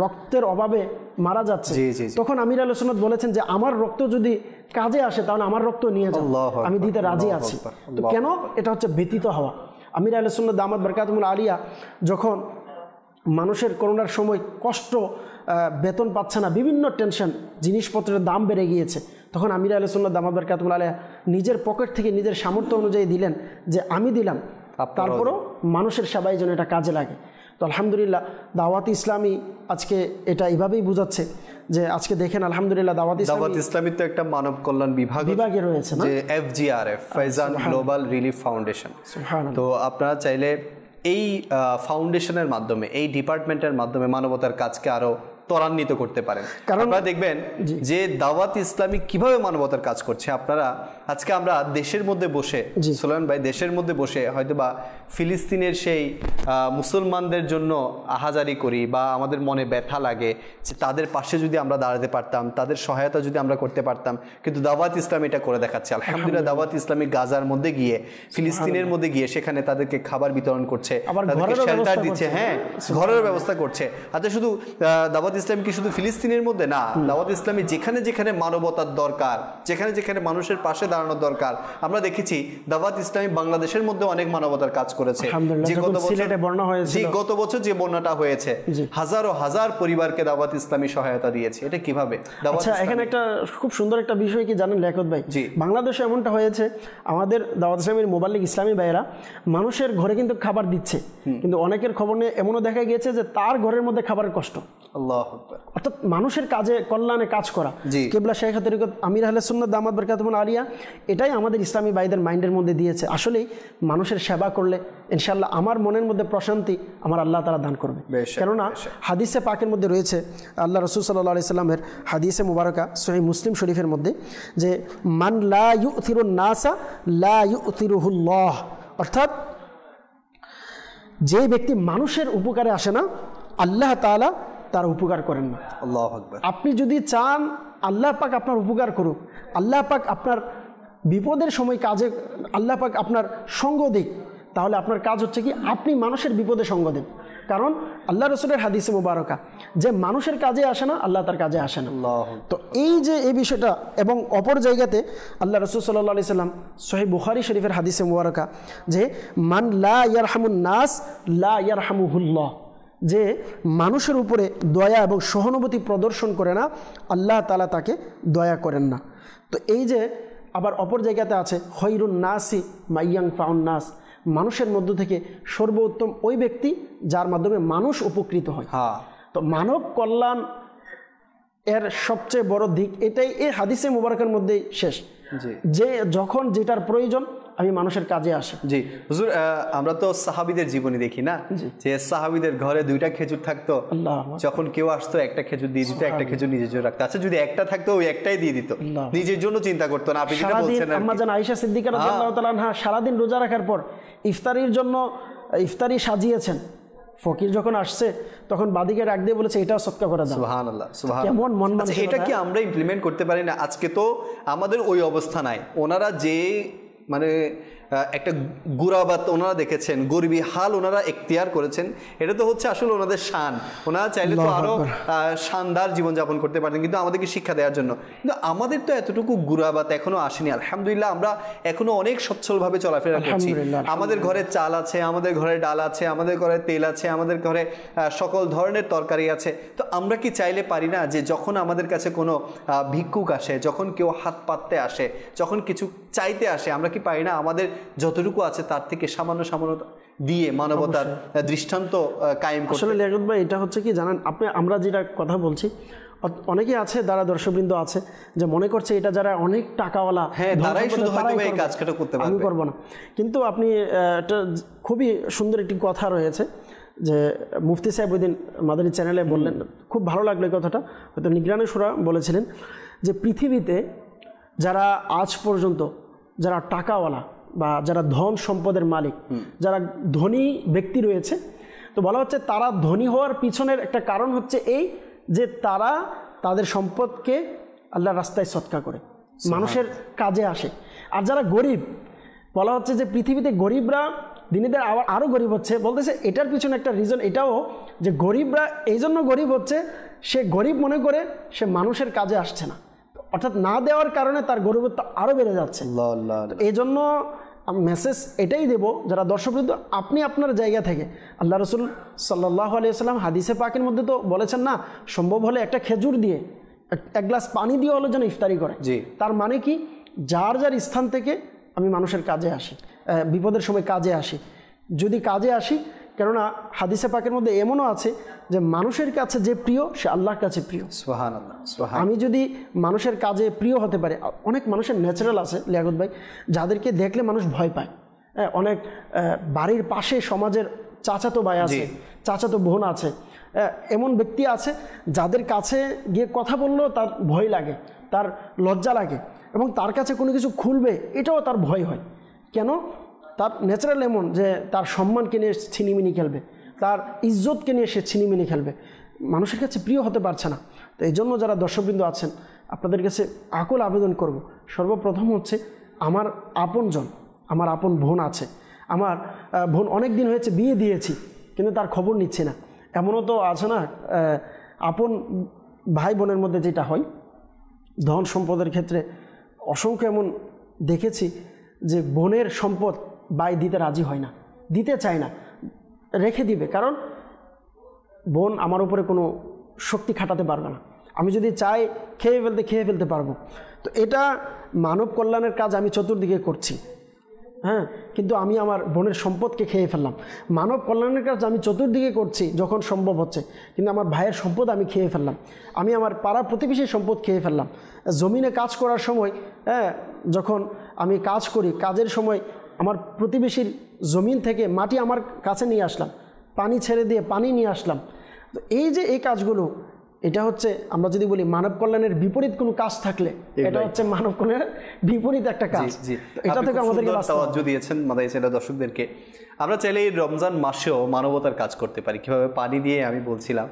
রক্তের অভাবে মারা যাচ্ছে, তখন আমির আহলে সুন্নাত বলেছেন যে আমার রক্ত যদি কাজে আসে তাহলে আমার রক্ত নিয়ে যাও, আমি দিতে রাজি আছি। তো কেন? এটা হচ্ছে ব্যতীত হওয়া। আমির আহলে সুন্নাত দামাত বরকাতুহুল আলিয়া যখন মানুষের করোনার সময় কষ্ট বেতন পাচ্ছে না, বিভিন্ন টেনশন, জিনিসপত্রের দাম বেড়ে গিয়েছে, তখন আমির আহলে সুন্নাত দামাত বারকাতুহুল্লাহ আলাইহি নিজের পকেট থেকে নিজের সামর্থ্য অনুযায়ী দিলেন যে আমি দিলাম, তারপরও মানুষের সেবাই যেন এটা কাজে লাগে। তো আলহামদুলিল্লাহ দাওয়াত ইসলামী আজকে এটা এইভাবেই বোঝাচ্ছে যে আজকে দেখেন আলহামদুলিল্লাহ দাওয়াত ইসলামী তো একটা মানব কল্যাণ বিভাগে রয়েছে না, যে FGRF Faizan global relief foundation. তো আপনারা চাইলে এই ফাউন্ডেশনের মাধ্যমে, এই ডিপার্টমেন্টের মাধ্যমে মানবতার কাজকে আরো ত্বরান্বিত করতে পারেন। কারণ আপনারা দেখবেন যে দাওয়াত ইসলামী কিভাবে মানবতার কাজ করছে। আপনারা আজকে আমরা দেশের মধ্যে বসে, সুলাইমান ভাই, দেশের মধ্যে বসে হয়তোবা ফিলিস্তিনের সেই মুসলমানদের জন্য আহাজারি করি বা আমাদের মনে ব্যথা লাগে যে তাদের পাশে যদি আমরা দাঁড়াতে পারতাম, তাদের সহায়তা যদি আমরা করতে পারতাম, কিন্তু দাওয়াত ইসলামী এটা করে দেখাচ্ছে। আলহামদুলিল্লাহ দাওয়াত ইসলামী গাজার মধ্যে গিয়ে, ফিলিস্তিনের মধ্যে গিয়ে সেখানে তাদেরকে খাবার বিতরণ করছে, তাদেরকে শেল্টার দিচ্ছে, হ্যাঁ ঘরের ব্যবস্থা করছে। আচ্ছা, শুধু দাওয়াত ইসলাম কি শুধু ফিলিস্তিনের মধ্যে না, দাওয়াত ইসলামী যেখানে যেখানে মানবতার দরকার, যেখানে যেখানে মানুষের পাশে দাঁড়ানোর দরকার, আমরা দেখেছি দাওয়াত ইসলামী বাংলাদেশের মধ্যে অনেক মানবতার কাজ করেছে। গত বছর যে বন্যাটা হয়েছে, হাজারো হাজার পরিবারকে দাওয়াত ইসলামী সহায়তা দিয়েছে। এটা কিভাবে? আচ্ছা, এখানে একটা খুব সুন্দর একটা বিষয় কি জানেন লিয়াকত ভাই, বাংলাদেশে এমনটা হয়েছে, আমাদের দাওয়াত ইসলামীর মোবাল্লিগ ইসলামী ভাইয়েরা মানুষের ঘরে কিন্তু খাবার দিচ্ছে, কিন্তু অনেকের খবর নিয়ে এমনও দেখা গিয়েছে যে তার ঘরের মধ্যে খাবারের কষ্ট। আল্লাহু আকবার। অর্থাৎ মানুষের কাজে, কল্যাণে কাজ করা। কিবলা শাইখা তরিকত আমির আহলে সুন্নাত দামাত বারকাতুহুল আলিয়া এটাই আমাদের ইসলামী ভাইদের মাইন্ডের মধ্যে দিয়েছে। আসলেই মানুষের সেবা করলে ইনশাআল্লাহ আমার মনের মধ্যে প্রশান্তি আমার আল্লাহ তাআলা দান করবে। কেননা হাদিসে পাকের মধ্যে রয়েছে, আল্লাহ রাসূল সাল্লাল্লাহু আলাইহি সাল্লামের হাদিসে মুবারাকা সহিহ মুসলিম শরীফের মধ্যে, যে মান লা ইউথিরুন নাসা লা ইউথিরুহুল্লাহ, অর্থাৎ যে ব্যক্তি মানুষের উপকারে আসে না, আল্লাহ তাআলা তার উপকার করেন না। আল্লাহু আকবার। আপনি যদি চান আল্লাহ পাক আপনার উপকার করুক, আল্লাহ পাক আপনার বিপদের সময় কাজে আল্লাহ পাক আপনার সঙ্গ দিক, তাহলে আপনার কাজ হচ্ছে কি আপনি মানুষের বিপদে সঙ্গ দেন। কারণ আল্লাহ রাসূলের হাদিসে মুবারকা, যে মানুষের কাজে আসে না আল্লাহ তার কাজে আসে না। তো এই যে এই বিষয়টা, এবং অপর জায়গাতে আল্লাহ রাসূল সাল্লাল্লাহু আলাইহি সাল্লাম সহিহ বুখারী শরীফের হাদিসে মুবারকা, যে মান লা ইয়ারহামুন নাস লা ইয়ারহামুহুল্লাহ, যে মানুষের উপরে দয়া এবং সহানুভূতি প্রদর্শন করে না, আল্লাহ তাআলা তাকে দয়া করেন না। তো এই যে আবার অপর জায়গাতে আছে খৈরুন নাসি মাইয়াং ফাউন নাস, মানুষের মধ্য থেকে সর্বোত্তম ওই ব্যক্তি যার মাধ্যমে মানুষ উপকৃত হয়। তো মানব কল্যাণ এর সবচেয়ে বড় দিক এটাই এই হাদিসে মুবারকের মধ্যেই শেষ, যে যখন যেটার প্রয়োজন আমি মানুষের কাজে আসে। জি হুজুর, আমরা তো সাহাবীদের জীবনী দেখি না, যে সাহাবীদের ঘরে 2টা খেজুর থাকতো, যখন কেউ আসতো একটা খেজুর দিয়ে দিত, একটা খেজুর নিজের জন্য রাখতো। আচ্ছা, যদি একটা থাকতো ওই একটাই দিয়ে দিত, নিজের জন্য চিন্তা করতো না। আপনি যেটা বলছেন, আম্মা জান আয়েশা সিদ্দিকা রাদিয়াল্লাহু তাআলা আনহা সারাদিন রোজা রাখার পর ইফতারির জন্য ইফতারি সাজিয়েছেন, ফকির যখন আসছে তখন বাদিকে রাখ দিয়ে বলেছে এটাও সদকা করে দাও। সুবহানাল্লাহ, সুবহানাল্লাহ। কেমন মন মানসিকতা! এটা কি আমরা ইমপ্লিমেন্ট করতে পারি না? আজকে তো আমাদের ওই অবস্থা নাই। ওনারা যে মানে একটা গুরাবাত ওনারা দেখেছেন, গরিবী হাল ওনারা এখতিয়ার করেছেন, এটা তো হচ্ছে আসলে ওনাদের শান। ওনারা চাইলে তো আরো শানদার জীবনযাপন করতে পারতেন, কিন্তু আমাদেরকে শিক্ষা দেওয়ার জন্য। কিন্তু আমাদের তো এতটুকু গুরাবাত এখনো আসেনি। আলহামদুলিল্লাহ, আমরা এখনো অনেক সচ্ছলভাবে চলাফেরা করছি। আমাদের ঘরে চাল আছে, আমাদের ঘরে ডাল আছে, আমাদের ঘরে তেল আছে, আমাদের ঘরে সকল ধরনের তরকারি আছে। তো আমরা কি চাইলে পারি না যে যখন আমাদের কাছে কোনো ভিক্ষুক আসে, যখন কেউ হাত পাততে আসে, যখন কিছু চাইতে আসে, আমরা কি পারি না আমাদের যতটুকু আছে তার থেকে সামান্য সামান্য দিয়ে মানবতার দৃষ্টান্ত কায়েম করতে? আসলে লিয়াকত ভাই, এটা হচ্ছে কি জানেন, আমরা যেটা কথা বলছি, অনেকে আছে যারা দর্শকবৃন্দ আছে যে মনে করছে এটা যারা অনেক টাকাওয়ালা, হ্যাঁ তারাই শুধু হয়তো এই কাজটা করতে পারবে, আমি করব না। কিন্তু আপনি এটা খুবই সুন্দর একটি কথা রয়েছে যে মুফতি সাহেব ওই দিন মাদানী চ্যানেলে বললেন, খুব ভালো লাগলো এই কথাটা, হয়তো নিগরানে সুরা বলেছিলেন, যে পৃথিবীতে যারা আজ পর্যন্ত যারা টাকাওয়ালা বা যারা ধন সম্পদের মালিক, যারা ধনী ব্যক্তি রয়েছে, তো বলা হচ্ছে তারা ধনী হওয়ার পিছনের একটা কারণ হচ্ছে এই যে তারা তাদের সম্পদকে আল্লাহর রাস্তায় সদকা করে, মানুষের কাজে আসে। আর যারা গরিব, বলা হচ্ছে যে পৃথিবীতে গরিবরা দিনে দিনে আরও গরিব হচ্ছে, বলতেছে এটার পিছনে একটা রিজন এটাও যে গরিবরা এই জন্য গরিব হচ্ছে, সে গরিব মনে করে সে মানুষের কাজে আসছে না, অর্থাৎ না দেওয়ার কারণে তার গরিবত্ব আরও বেড়ে যাচ্ছে। এই জন্য মেসেজ এটাই দেব যারা দর্শকবৃন্দ, আপনি আপনার জায়গা থেকে, আল্লাহ রসুল সাল্লাল্লাহু আলাইহি ওয়াসাল্লাম হাদিসে পাকের মধ্যে তো বলেছেন না, সম্ভব হলে একটা খেজুর দিয়ে, এক গ্লাস পানি দিয়ে হলো যেন ইফতারি করে। তার মানে কি, যার যার স্থান থেকে আমি মানুষের কাজে আসি, বিপদের সময় কাজে আসি। যদি কাজে আসি, কেননা হাদিসে পাকের মধ্যে এমনও আছে যে মানুষের কাছে যে প্রিয় সে আল্লাহর কাছে প্রিয়। সুবহানাল্লাহ। আমি যদি মানুষের কাজে প্রিয় হতে পারি, অনেক মানুষের ন্যাচারাল আছে লিয়াকত ভাই, যাদেরকে দেখলে মানুষ ভয় পায়। অনেক বাড়ির পাশে সমাজের চাচাতো ভাই আছে, চাচাতো বোন আছে, এমন ব্যক্তি আছে যাদের কাছে গিয়ে কথা বললেও তার ভয় লাগে, তার লজ্জা লাগে, এবং তার কাছে কোনো কিছু খুলবে এটাও তার ভয় হয়। কেন? তার ন্যাচারাল এমন যে তার সম্মানকে নিয়ে ছিনিমিনি খেলবে, তার ইজ্জতকে নিয়ে সে ছিনিমিনি খেলবে, মানুষের কাছে প্রিয় হতে পারছে না। তো এই জন্য যারা দর্শকবৃন্দ আছেন, আপনাদের কাছে আকুল আবেদন করব, সর্বপ্রথম হচ্ছে আমার আপনজন, আমার আপন বোন আছে, আমার বোন অনেক দিন হয়েছে বিয়ে দিয়েছি কিন্তু তার খবর নিচ্ছে না। এমনও তো আছে না, আপন ভাই বোনের মধ্যে যেটা হয়, ধন সম্পদের ক্ষেত্রে অসংখ্য এমন দেখেছি যে বোনের সম্পদ ভাই দিতে রাজি হয় না, দিতে চায় না, রেখে দিবে, কারণ বোন আমার উপরে কোনো শক্তি খাটাতে পারবে না, আমি যদি চাই খেয়ে ফেলতে পারবো। তো এটা মানব কল্যাণের কাজ আমি চতুর্দিকে করছি, হ্যাঁ, কিন্তু আমি আমার বোনের সম্পদকে খেয়ে ফেললাম। মানব কল্যাণের কাজ আমি চতুর্দিকে করছি যখন সম্ভব হচ্ছে, কিন্তু আমার ভাইয়ের সম্পদ আমি খেয়ে ফেললাম, আমি আমার পাড়া প্রতিবেশীর সম্পদ খেয়ে ফেললাম। জমিনে কাজ করার সময়, যখন আমি কাজ করি, কাজের সময় আমার প্রতিবেশীর জমিন থেকে মাটি আমার কাছে নিয়ে আসলাম, পানি ছেড়ে দিয়ে পানি নিয়ে আসলাম। তো এই যে এই কাজগুলো, এটা হচ্ছে আমরা যদি বলি মানব কল্যাণের বিপরীত কোনো কাজ থাকলে এটা হচ্ছে মানব কল্যাণের বিপরীত একটা কাজ। এটা থেকে আমাদেরকে তাওয়াজ্জু দিয়েছেন মাদানী চ্যানেলের দর্শকদেরকে। আমরা চাইলে এই রমজান মাসেও মানবতার কাজ করতে পারি। কিভাবে? পানি দিয়ে আমি বলছিলাম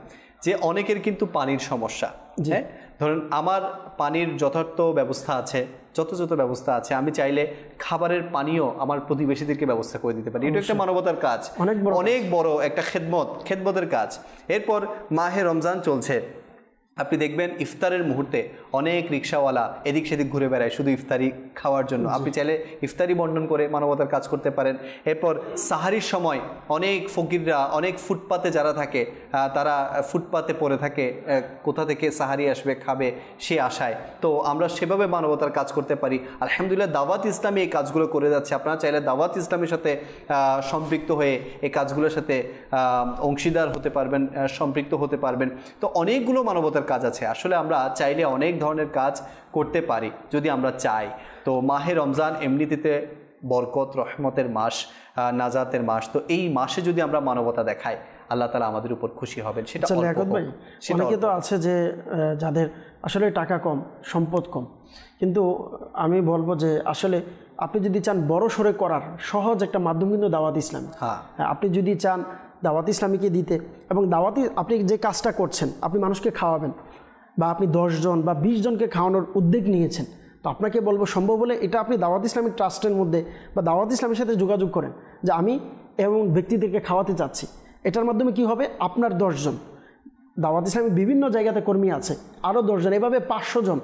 যে অনেকের কিন্তু পানির সমস্যা, হ্যাঁ, ধরুন আমার পানির যথার্থ ব্যবস্থা আছে, যথাযথ ব্যবস্থা আছে, আমি চাইলে খাবারের পানিও আমার প্রতিবেশীদেরকে ব্যবস্থা করে দিতে পারি। এটা একটা মানবতার কাজ, অনেক বড় একটা খেদমতের কাজ। এরপর মাহে রমজান চলছে, আপনি দেখবেন ইফতারের মুহূর্তে অনেক রিক্সাওয়ালা এদিক সেদিক ঘুরে বেড়ায় শুধু ইফতারি খাওয়ার জন্য। আপনি চাইলে ইফতারি বন্টন করে মানবতার কাজ করতে পারেন। এরপর সাহারির সময় অনেক ফকিররা, অনেক ফুটপাতে যারা থাকে, তারা ফুটপাতে পড়ে থাকে, কোথা থেকে সাহারি আসবে খাবে সে আশায়। তো আমরা সেভাবে মানবতার কাজ করতে পারি। আলহামদুলিল্লাহ দাওয়াত ইসলামী এই কাজগুলো করে যাচ্ছে। আপনারা চাইলে দাওয়াত ইসলামের সাথে সম্পৃক্ত হয়ে এই কাজগুলোর সাথে অংশীদার হতে পারবেন, সম্পৃক্ত হতে পারবেন। তো অনেকগুলো মানবতার কাজ আছে। আসলে আমরা চাইলে অনেক ধরনের কাজ করতে পারি যদি আমরা চাই। তো মাহে রমজান এমনিতে বরকত রহমতের মাস, নাজাতের মাস। তো এই মাসে যদি আমরা মানবতা দেখাই, আল্লাহ তাআলা আমাদের উপর খুশি হবেন। সেটা অনেকে তো আছে যে যাদের আসলে টাকা কম, সম্পদ কম, কিন্তু আমি বলবো যে আসলে আপনি যদি চান বড় সড়ে করার সহজ একটা মাধ্যম কিন্তু দাওয়াত ইসলামী। আপনি যদি চান দাওয়াত ইসলামীকে দিতে, এবং দাওয়াতি আপনি যে কাজটা করছেন, আপনি মানুষকে খাওয়াবেন, বা আপনি 10 জন বা 20 জনকে খাওয়ানোর উদ্যোগ নিয়েছেন, তো আপনাকে বলবো সম্ভব হলে এটা আপনি দাওয়াত ইসলামিক ট্রাস্টের মধ্যে বা দাওয়াত ইসলামের সাথে যোগাযোগ করেন যে আমি এবং ব্যক্তিদেরকে খাওয়াতে চাচ্ছি। এটার মাধ্যমে কি হবে, আপনার 10 জন, দাওয়াত ইসলামের বিভিন্ন জায়গাতে কর্মী আছে, আরও 10 জন, এভাবে 500 জন,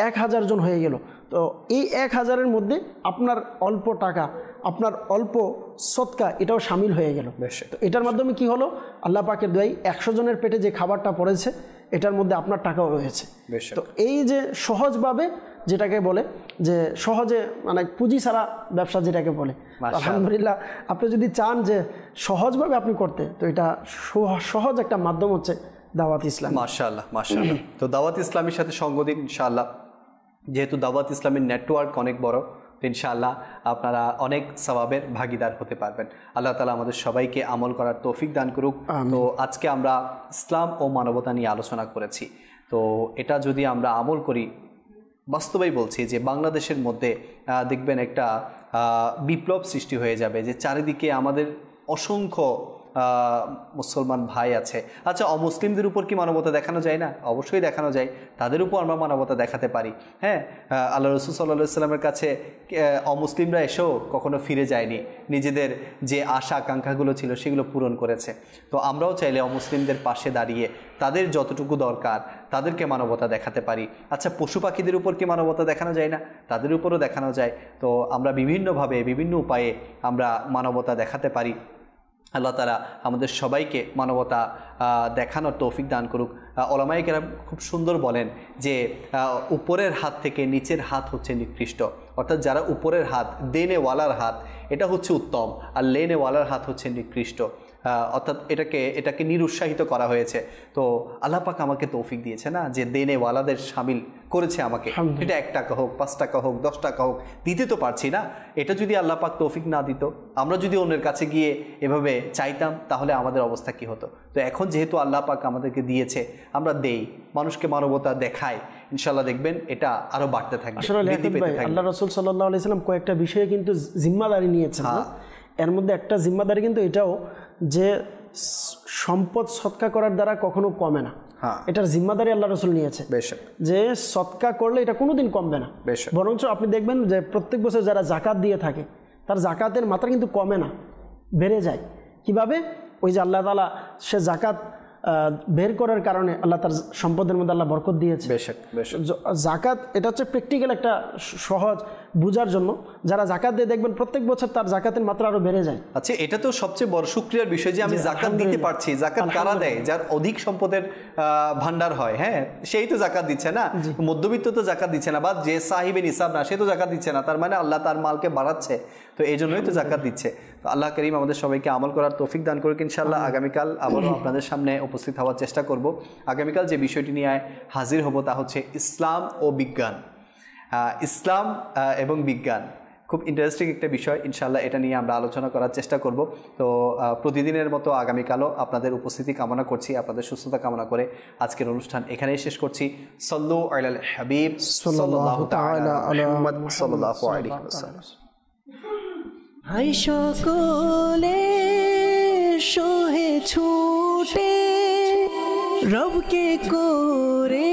1000 জন হয়ে গেল। তো এই 1000-এর মধ্যে আপনার অল্প টাকা, আপনার অল্প সদকা এটাও শামিল হয়ে গেল। তো এটার মাধ্যমে কি হলো, আল্লাহ পাকের দয়ায় 100 জনের পেটে যে খাবারটা পড়েছে এটার মধ্যে আপনার টাকাও রয়েছে। তো এই যে সহজভাবে, যেটাকে বলে যে সহজে মানে পুঁজি ছাড়া ব্যবসা যেটাকে বলে, আলহামদুলিল্লাহ আপনি যদি চান যে সহজভাবে আপনি করতে, তো এটা সহজ একটা মাধ্যম হচ্ছে দাওয়াত ইসলাম। মাশাআল্লাহ, মাশাআল্লাহ। তো দাওয়াত ইসলামের সাথে সঙ্গ দিন ইনশাআল্লাহ। যেহেতু দাওয়াত ইসলামের নেটওয়ার্ক অনেক বড়, ইনশাআল্লাহ আপনারা অনেক সওয়াবের ভাগিদার হতে পারবেন। আল্লাহ তাআলা আমাদের সবাইকে আমল করার তৌফিক দান করুক। তো আজকে আমরা ইসলাম ও মানবতা নিয়ে আলোচনা করেছি। তো এটা যদি আমরা আমল করি, বাস্তবেই বলছি যে বাংলাদেশের মধ্যে দেখবেন একটা বিপ্লব সৃষ্টি হয়ে যাবে, যে চারিদিকে আমাদের অসংখ্য মুসলমান ভাই আছে। আচ্ছা, অমুসলিমদের উপর কি মানবতা দেখানো যায় না? অবশ্যই দেখানো যায়, তাদের উপর আমরা মানবতা দেখাতে পারি। হ্যাঁ, আল্লাহ রসুল সাল্লাল্লাহু আলাইহি সাল্লামের কাছে অমুসলিমরা এসেও কখনো ফিরে যায়নি, নিজেদের যে আশা আকাঙ্ক্ষাগুলো ছিল সেগুলো পূরণ করেছে। তো আমরাও চাইলে অমুসলিমদের পাশে দাঁড়িয়ে তাদের যতটুকু দরকার তাদেরকে মানবতা দেখাতে পারি। আচ্ছা, পশু পাখিদের উপর কি মানবতা দেখানো যায় না? তাদের উপরও দেখানো যায়। তো আমরা বিভিন্নভাবে বিভিন্ন উপায়ে আমরা মানবতা দেখাতে পারি। আল্লাহ তাআলা আমাদের সবাইকে মানবতা দেখানোর তৌফিক দান করুক। ওলামায়ে কেরাম খুব সুন্দর বলেন যে উপরের হাত থেকে নিচের হাত হচ্ছে নিকৃষ্ট, অর্থাৎ যারা উপরের হাত, দেনেওয়ালার হাত, এটা হচ্ছে উত্তম, আর লেনেওয়ালার হাত হচ্ছে নিকৃষ্ট। অর্থাৎ এটাকে নিরুৎসাহিত করা হয়েছে। তো আল্লাহ পাক আমাকে তৌফিক দিয়েছে না, যে দেনেওয়ালাদের শামিল করেছে আমাকে। এটা 1 টাকা হোক, 5 টাকা হোক, 10 টাকা হোক, দিতে তো পারছি না। এটা যদি আল্লাহ পাক তৌফিক না দিত, আমরা যদি অন্যের কাছে গিয়ে এভাবে চাইতাম, তাহলে আমাদের অবস্থা কি হতো? তো এখন যেহেতু আল্লাহ পাক আমাদেরকে দিয়েছে, আমরা দেই, মানুষকে মানবতা দেখাই, ইনশাআল্লাহ দেখবেন এটা আরো বাড়তে থাকবে। আল্লাহ রাসূল সাল্লাল্লাহু আলাইহি সাল্লাম কয়েকটা বিষয়ে কিন্তু জিম্মাদারি নিয়েছেন। এর মধ্যে একটা জিম্মাদারি কিন্তু এটাও যে সম্পদ সৎকা করার দ্বারা কখনো কমে না। এটার জিম্মাদারি আল্লাহ রাসূল নিয়েছে যে সৎকা করলে এটা কোনোদিন কমবে না, বরঞ্চ আপনি দেখবেন যে প্রত্যেক বছর যারা জাকাত দিয়ে থাকে তার জাকাতের মাত্রা কিন্তু কমে না, বেড়ে যায়। কিভাবে? ওই যে আল্লাহ তাআলা সে জাকাত বের করার কারণে আল্লাহ তার সম্পদের মধ্যে আল্লাহ বরকত দিয়েছে। জাকাত এটা হচ্ছে প্র্যাকটিক্যাল একটা সহজ বুঝার জন্য। যারা জাকাত দিয়ে দেখবেন প্রত্যেক বছর তার জাকাতের মাত্রা আরো বেড়ে যায়। আচ্ছা, এটা তো সবচেয়ে বড় শুকরিয়ার বিষয় যে আমি জাকাত দিতে পারছি। জাকাত কারা দেয়? যার অধিক সম্পদের ভান্ডার হয়, হ্যাঁ, সেই তো জাকাত দিচ্ছে না। মধ্যবিত্ত তো জাকাত দিচ্ছে না, বা যে সাহিবে নিসাব না, সে তো জাকাত দিচ্ছে না। তার মানে আল্লাহ তার মালকে বাড়াচ্ছে, তো এই জন্যই তো জাকাত দিচ্ছে। তো আল্লাহ করিম আমাদের সবাইকে আমল করার তৌফিক দান করুক ইনশাআল্লাহ। আগামীকাল আবারও আপনাদের সামনে উপস্থিত হওয়ার চেষ্টা করব। আগামীকাল যে বিষয়টি নিয়ে হাজির হব তা হচ্ছে ইসলাম ও বিজ্ঞান। ইসলাম এবং বিজ্ঞান খুব ইন্টারেস্টিং একটা বিষয়, ইনশাআল্লাহ এটা নিয়ে আমরা আলোচনা করার চেষ্টা করব। তো প্রতিদিনের মতো আগামীকালও আপনাদের উপস্থিতি কামনা করছি, আপনাদের সুস্থতা কামনা করে আজকের অনুষ্ঠান এখানেই শেষ করছি। সাল্লু আলাল হাবিব সাল্লাল্লাহু তাআলা মুহাম্মদ সাল্লাল্লাহু আলাইহি ওয়াসাল্লাম। হাই সকলে সোহে ছুটে রবকে করে